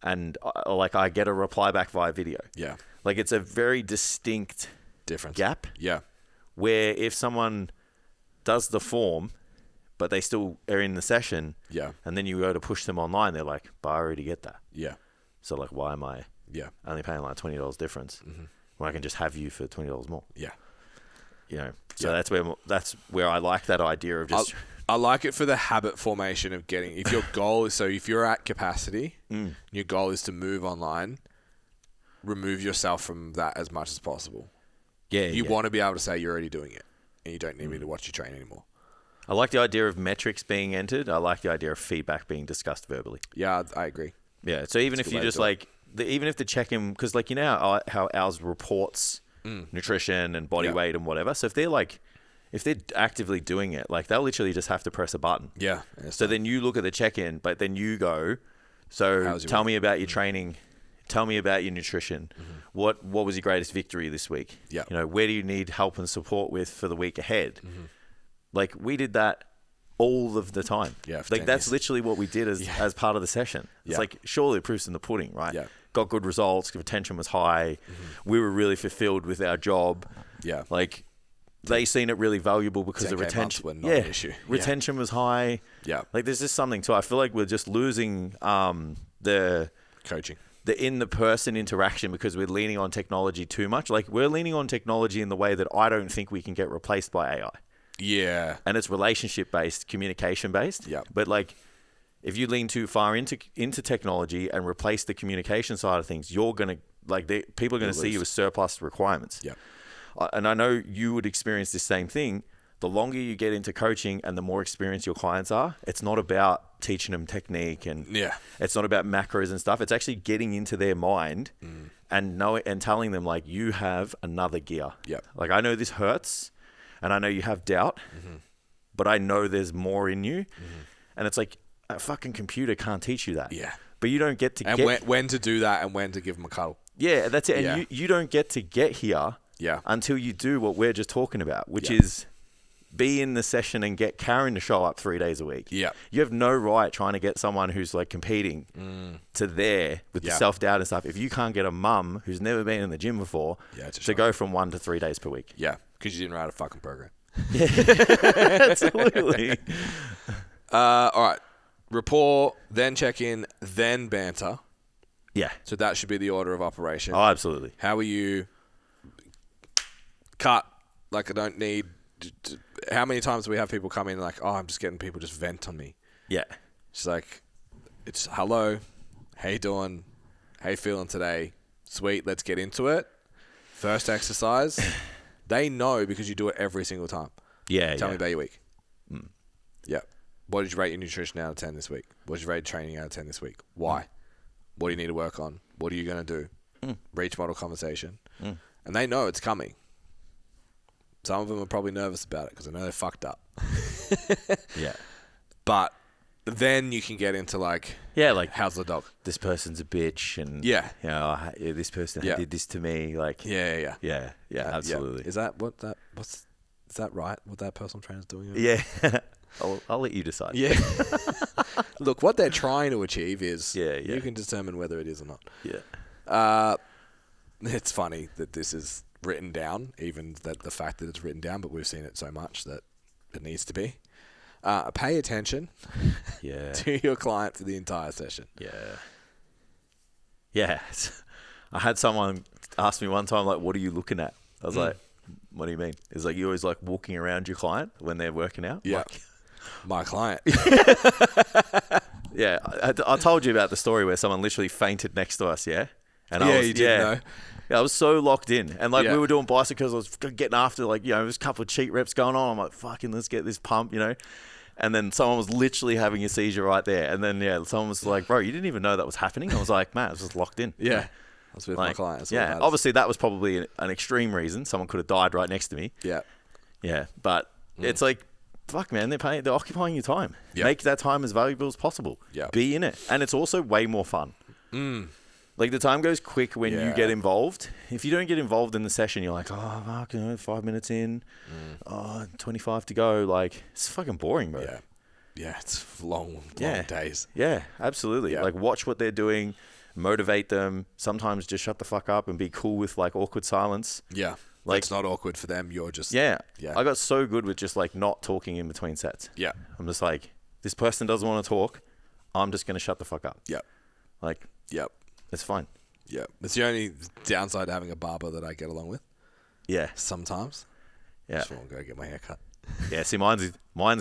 And I get a reply back via video. Yeah. Like it's a very distinct difference gap. Yeah. Where if someone does the form, but they still are in the session, and then you go to push them online, they're like, but I already get that. Yeah. So like, why am I only paying like $20 difference when I can just have you for $20 more? Yeah. You know, so that's where I like that idea of just... I like it for the habit formation of getting... If your goal is... So if you're at capacity, your goal is to move online, remove yourself from that as much as possible. Yeah, you want to be able to say you're already doing it, and you don't need me to watch you train anymore. I like the idea of metrics being entered. I like the idea of feedback being discussed verbally. Yeah, I agree. Yeah, so even if you just like... even if the check-in... Because like, you know how ours reports nutrition and body weight and whatever. So if they're actively doing it, like they'll literally just have to press a button. Yeah. So then you look at the check-in, but then you go, so tell me about your training. Tell me about your nutrition. What was your greatest victory this week? Yeah. You know, where do you need help and support with for the week ahead? Like we did that all of the time. Yeah. Like that's literally what we did as part of the session. It's like surely the proof's in the pudding, right? Yeah. Got good results. Retention was high. We were really fulfilled with our job. Yeah. Like they seen it really valuable because the retention. Not an issue. Retention was high. Yeah. Like there's just something too. I feel like we're just losing the coaching, the in-the-person interaction because we're leaning on technology too much. Like we're leaning on technology in the way that I don't think we can get replaced by AI. Yeah. And it's relationship-based, communication-based. Yeah. But like if you lean too far into technology and replace the communication side of things, you're going to people are going to see you as surplus requirements. Yeah. And I know you would experience the same thing. The longer you get into coaching and the more experienced your clients are, it's not about teaching them technique and it's not about macros and stuff. It's actually getting into their mind and telling them like you have another gear. Yeah. Like I know this hurts and I know you have doubt, but I know there's more in you. And it's like a fucking computer can't teach you that. Yeah. But you don't get to when to do that and when to give them a cuddle. Yeah, that's it. And you don't get to get here until you do what we're just talking about, which is be in the session and get Karen to show up 3 days a week. Yeah. You have no right trying to get someone who's like competing to there with the self-doubt and stuff. If you can't get a mum who's never been in the gym before to go from 1 to 3 days per week. Yeah, because you didn't write a fucking program. Yeah, absolutely. All right. Rapport, then check-in, then banter. Yeah. So that should be the order of operation. Oh, absolutely. How are you? Cut. Like I don't need... how many times do we have people come in like, oh, I'm just getting people just vent on me. Yeah. It's like, it's hello, how you doing? How you feeling today? Sweet, let's get into it. First exercise. They know because you do it every single time. Yeah. Tell me about your week. Yeah. What did you rate your nutrition out of 10 this week? What did you rate training out of 10 this week? Why? What do you need to work on? What are you going to do? Reach model conversation. And they know it's coming. Some of them are probably nervous about it because I know they're fucked up. Yeah. But then you can get into like, how's the dog? This person's a bitch, and this person did this to me. Like, yeah, absolutely. Yeah. Is that right? What that personal trainer's doing? Yeah. I'll let you decide. Yeah. Look, what they're trying to achieve is you can determine whether it is or not. Yeah. It's funny that this is written down, even that the fact that it's written down, but we've seen it so much that it needs to be. Pay attention to your client for the entire session. Yeah. I had someone ask me one time, like, what are you looking at? I was like, what do you mean? It's like, you always like walking around your client when they're working out? Yeah. Like, my client. Yeah. I told you about the story where someone literally fainted next to us, yeah? And you didn't know. Yeah, I was so locked in. And like we were doing bicycles, I was getting after, like, there's a couple of cheat reps going on. I'm like, fucking, let's get this pump, And then someone was literally having a seizure right there. And then, someone was like, bro, you didn't even know that was happening? I was like, man, I was just locked in. Yeah. I was with my client. Obviously that was probably an extreme reason. Someone could have died right next to me. Yeah. Yeah. But it's like, fuck, man, they're occupying your time. Yep. Make that time as valuable as possible. Yep. Be in it. And it's also way more fun. Like, the time goes quick when you get involved. If you don't get involved in the session, you're like, oh, fuck, 5 minutes in, 25 to go. Like, it's fucking boring, bro. Yeah. Yeah, it's long days. Yeah, absolutely. Yeah. Like, watch what they're doing, motivate them. Sometimes just shut the fuck up and be cool with, like, awkward silence. Yeah. Like, it's not awkward for them. You're just... Yeah. I got so good with just, like, not talking in between sets. Yeah. I'm just like, this person doesn't want to talk. I'm just going to shut the fuck up. Yeah. Like... Yep. It's fine. Yeah. It's the only downside to having a barber that I get along with. Yeah. Sometimes. Yeah. Just want to go get my hair cut. Yeah. See, mine's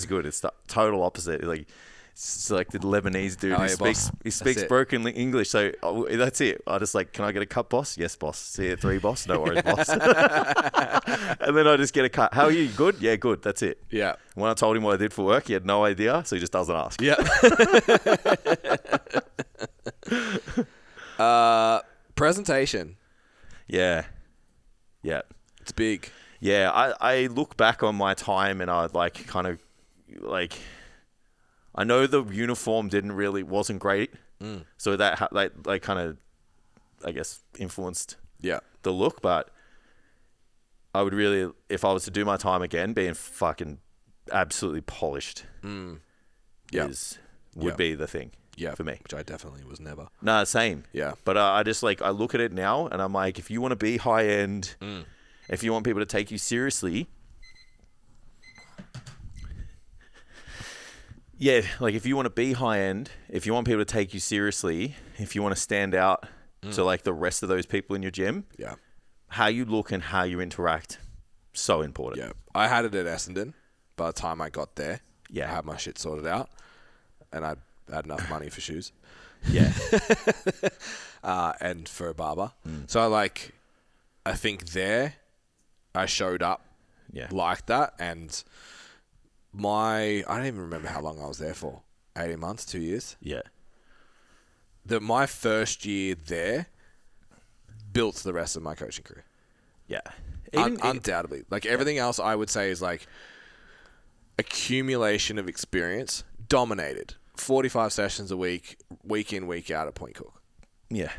good. It's the total opposite. Like, it's like the Lebanese dude he speaks broken English. So that's it. I just like, can I get a cut, boss? Yes, boss. See you at 3, boss. No worries, boss. And then I just get a cut. How are you? Good? Yeah, good. That's it. Yeah. When I told him what I did for work, he had no idea. So he just doesn't ask. Yeah. Presentation. Yeah. It's big. Yeah, I look back on my time and I like kind of like, I know the uniform wasn't great. So that like kind of, I guess, influenced the look. But I would really, if I was to do my time again, being fucking absolutely polished would be the thing. Yeah, for me. Which I definitely was never. No, same. Yeah. But I just like, I look at it now and I'm like, if you want to be high end, if you want people to take you seriously, like if you want to be high end, if you want people to take you seriously, if you want to stand out to like the rest of those people in your gym, how you look and how you interact, so important. Yeah. I had it at Essendon. By the time I got there, I had my shit sorted out and I had enough money for shoes. Yeah. And for a barber. So like, I think there I showed up like that. And I don't even remember how long I was there for. 18 months, 2 years. Yeah. My first year there built the rest of my coaching career. Yeah. Undoubtedly. Like everything else I would say is like accumulation of experience, dominated. 45 sessions a week, week in, week out at Point Cook. Yeah.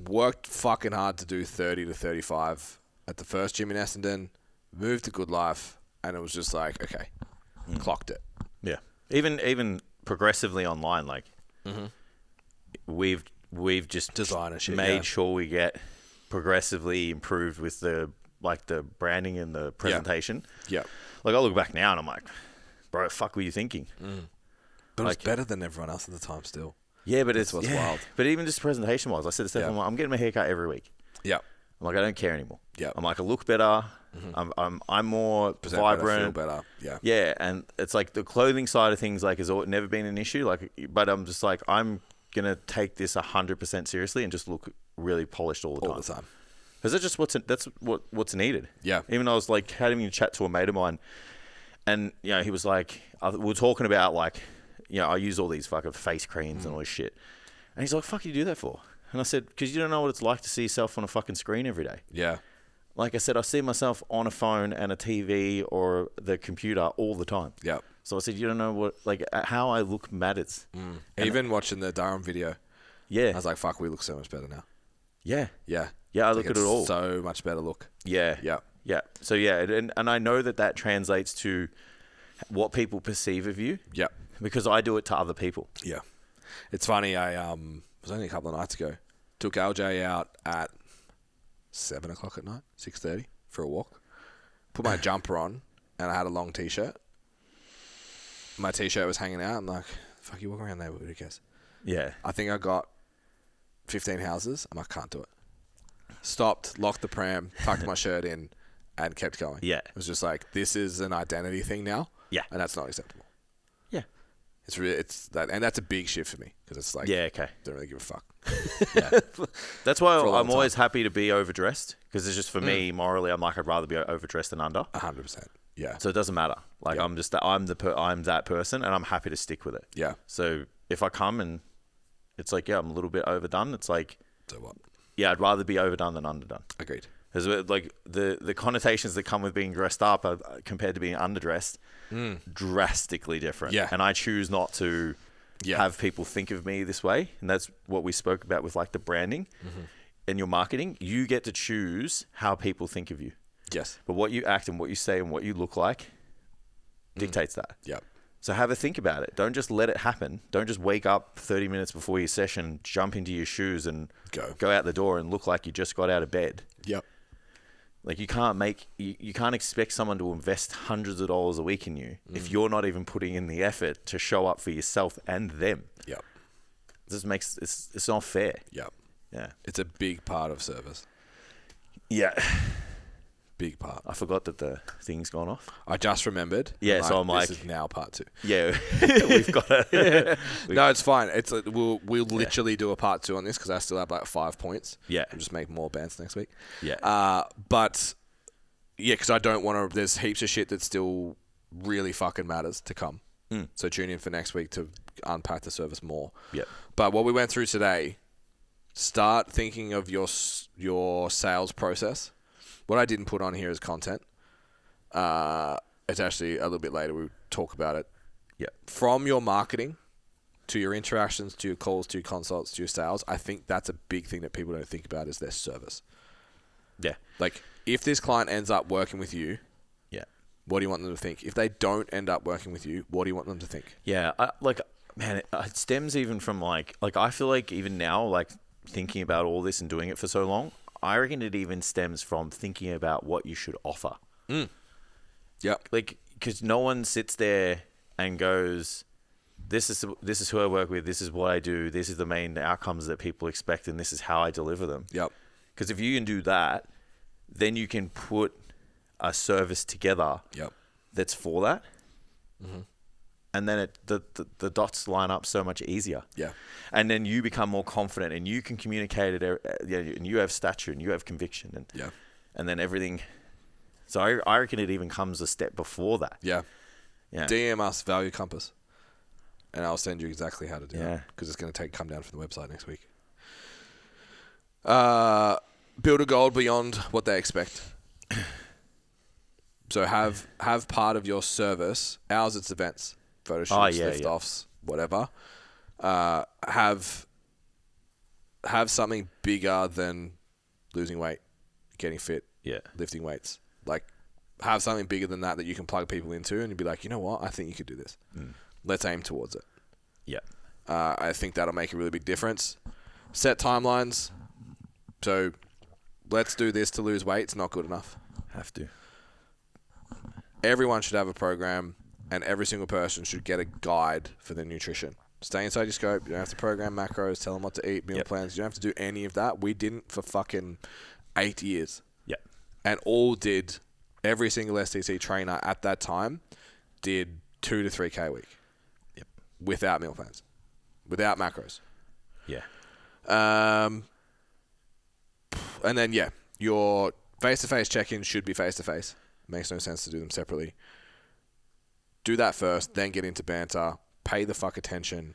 Worked fucking hard to do 30 to 35 at the first gym in Essendon, moved to Good Life, and it was just like, okay, clocked it. Yeah. Even progressively online, like we've just designer shit, made sure we get progressively improved with the branding and the presentation. Yeah. Like I look back now and I'm like, bro, fuck were you thinking? But it's better than everyone else at the time still. Yeah, but it's wild. But even just presentation-wise, I said to Steph, I'm getting my hair cut every week. Yeah. I'm like, I don't care anymore. Yeah. I'm like, I look better. I'm more vibrant. Feel better. Yeah. Yeah, and it's like the clothing side of things like has never been an issue. Like, but I'm just like I'm gonna take this 100% seriously and just look really polished all the time. Because that's what's needed. Yeah. Even though I was like having a chat to a mate of mine, and he was like, we were talking about like, I use all these fucking face creams and all this shit, and he's like, "Fuck, you do that for?" And I said, "Because you don't know what it's like to see yourself on a fucking screen every day." Yeah. Like I said, I see myself on a phone and a TV or the computer all the time. Yeah. So I said, you don't know what, like, how I look matters. Even watching the Durham video. Yeah. I was like, fuck, we look so much better now. Yeah. Yeah. Yeah, I look at it all. So much better look. Yeah. Yeah. Yeah. So, yeah, and I know that translates to what people perceive of you. Yeah. Because I do it to other people. Yeah. It's funny, it was only a couple of nights ago, took LJ out at 7 o'clock at night, 6:30 for a walk. Put my jumper on, and I had a long t-shirt. My t-shirt was hanging out. I'm like, fuck, you walk around there, who cares? Yeah. I think I got 15 houses. I'm like, can't do it. Stopped, locked the pram, tucked my shirt in, and kept going. Yeah. It was just like, this is an identity thing now. Yeah. And that's not acceptable. Yeah. It's that, and that's a big shift for me because it's like, yeah, okay, don't really give a fuck. Yeah. That's why I'm always happy to be overdressed because it's just for me morally. I'm like, I'd rather be overdressed than under. 100%. Yeah. So it doesn't matter. Like I'm that person, and I'm happy to stick with it. Yeah. So if I come and it's like, I'm a little bit overdone, it's like, so what? Yeah, I'd rather be overdone than underdone. Agreed. Because like the connotations that come with being dressed up are, compared to being underdressed, drastically different. Yeah. And I choose not to have people think of me this way. And that's what we spoke about with like the branding and your marketing. You get to choose how people think of you. Yes. But what you act and what you say and what you look like dictates that. Yeah. So have a think about it. Don't just let it happen. Don't just wake up 30 minutes before your session, jump into your shoes and go out the door and look like you just got out of bed. Yep. Like you can't expect someone to invest hundreds of dollars a week in you if you're not even putting in the effort to show up for yourself and them. Yep. This makes it's not fair. Yep. Yeah. It's a big part of service. Yeah. Big part. I forgot that the thing's gone off. I just remembered. Yeah, so I'm like, this is now part 2. Yeah, we've got it. No, it's fine. It's like, we'll literally do a part 2 on this because I still have like 5 points. Yeah. We'll just make more bands next week. Yeah. But yeah, because I don't want to. There's heaps of shit that still really fucking matters to come. So tune in for next week to unpack the service more. Yeah. But what we went through today, start thinking of your sales process. What I didn't put on here is content. It's actually a little bit later. We'll talk about it. Yeah. From your marketing to your interactions, to your calls, to your consults, to your sales, I think that's a big thing that people don't think about is their service. Yeah. Like, if this client ends up working with you, what do you want them to think? If they don't end up working with you, what do you want them to think? Yeah. Man, it stems even from like I feel like even now, like thinking about all this and doing it for so long, I reckon it even stems from thinking about what you should offer. Yeah. Like, because no one sits there and goes, this is who I work with, this is what I do, this is the main outcomes that people expect, and this is how I deliver them. Yep. Because if you can do that, then you can put a service together that's for that. And then the dots line up so much easier. Yeah. And then you become more confident and you can communicate it, and you have stature and you have conviction. And then everything. So I reckon it even comes a step before that. Yeah. Yeah. DM us Value Compass and I'll send you exactly how to do it. Because it's going to come down from the website next week. Build a goal beyond what they expect. So have part of your service, ours it's events, photo shoots, lift-offs, whatever. Have something bigger than losing weight, getting fit, lifting weights. Like, have something bigger than that you can plug people into and you'd be like, you know what, I think you could do this. Let's aim towards it. Yeah. I think that'll make a really big difference. Set timelines. So let's do this to lose weight. It's not good enough. Have to. Everyone should have a program, and every single person should get a guide for their nutrition. Stay inside your scope. You don't have to program macros, tell them what to eat, meal plans. You don't have to do any of that. We didn't for fucking 8 years. Yeah. And all did Every single STC trainer at that time did 2 to 3K a week. Yep. Without meal plans. Without macros. Yeah. And then, your face-to-face check-ins should be face-to-face. Makes no sense to do them separately. Do that first, then get into banter, pay the fuck attention,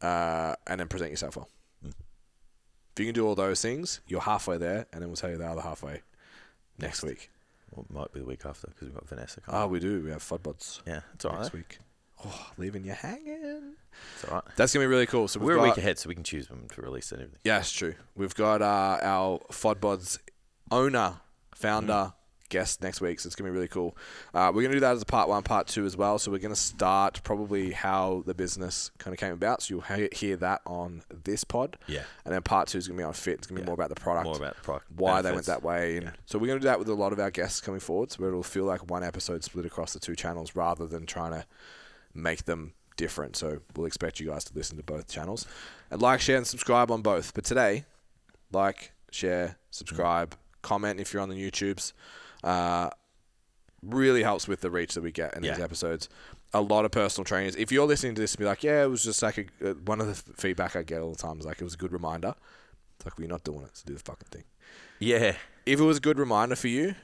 and then present yourself well. If you can do all those things, you're halfway there, and then we'll tell you the other halfway next week. Well, it might be the week after, because we've got Vanessa coming. Oh, we do. We have FODBODs. Yeah, it's all right. Next week. Oh, leaving you hanging. It's all right. That's going to be really cool. So we're a week ahead, so we can choose when to release and everything. Yeah, it's true. We've got our FODBODs owner, founder, guest next week, so it's going to be really cool. We're going to do that as a part 1, part 2 as well. So we're going to start probably how the business kind of came about. So you'll hear that on this pod. Yeah. And then part 2 is going to be on fit. It's going to be more about the product. More about the product. Why they went that way. And so we're going to do that with a lot of our guests coming forward, so it'll feel like one episode split across the 2 channels rather than trying to make them different. So we'll expect you guys to listen to both channels. And like, share, and subscribe on both. But today, like, share, subscribe, comment if you're on the YouTubes. Really helps with the reach that we get in these episodes. A lot of personal trainers. If you're listening to this and be like, it was just like one of the feedback I get all the time is like, it was a good reminder. It's like, well, you're not doing it, so do the fucking thing. Yeah. If it was a good reminder for you,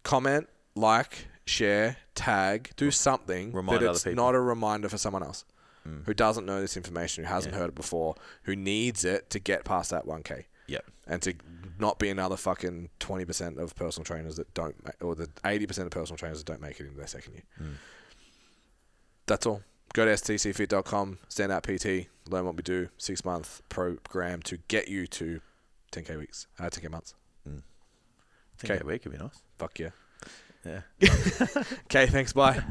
comment, like, share, tag, do something Remind that other it's people. not a reminder for someone else who doesn't know this information, who hasn't heard it before, who needs it to get past that 1K. Yep. And to not be another fucking 20% of personal trainers that don't, or the 80% of personal trainers that don't make it into their second year. That's all. Go to stcfit.com, Standout PT, learn what we do, 6-month program to get you to 10K weeks, 10K months. 10K a week would be nice. Fuck yeah. Yeah. Okay, thanks, bye.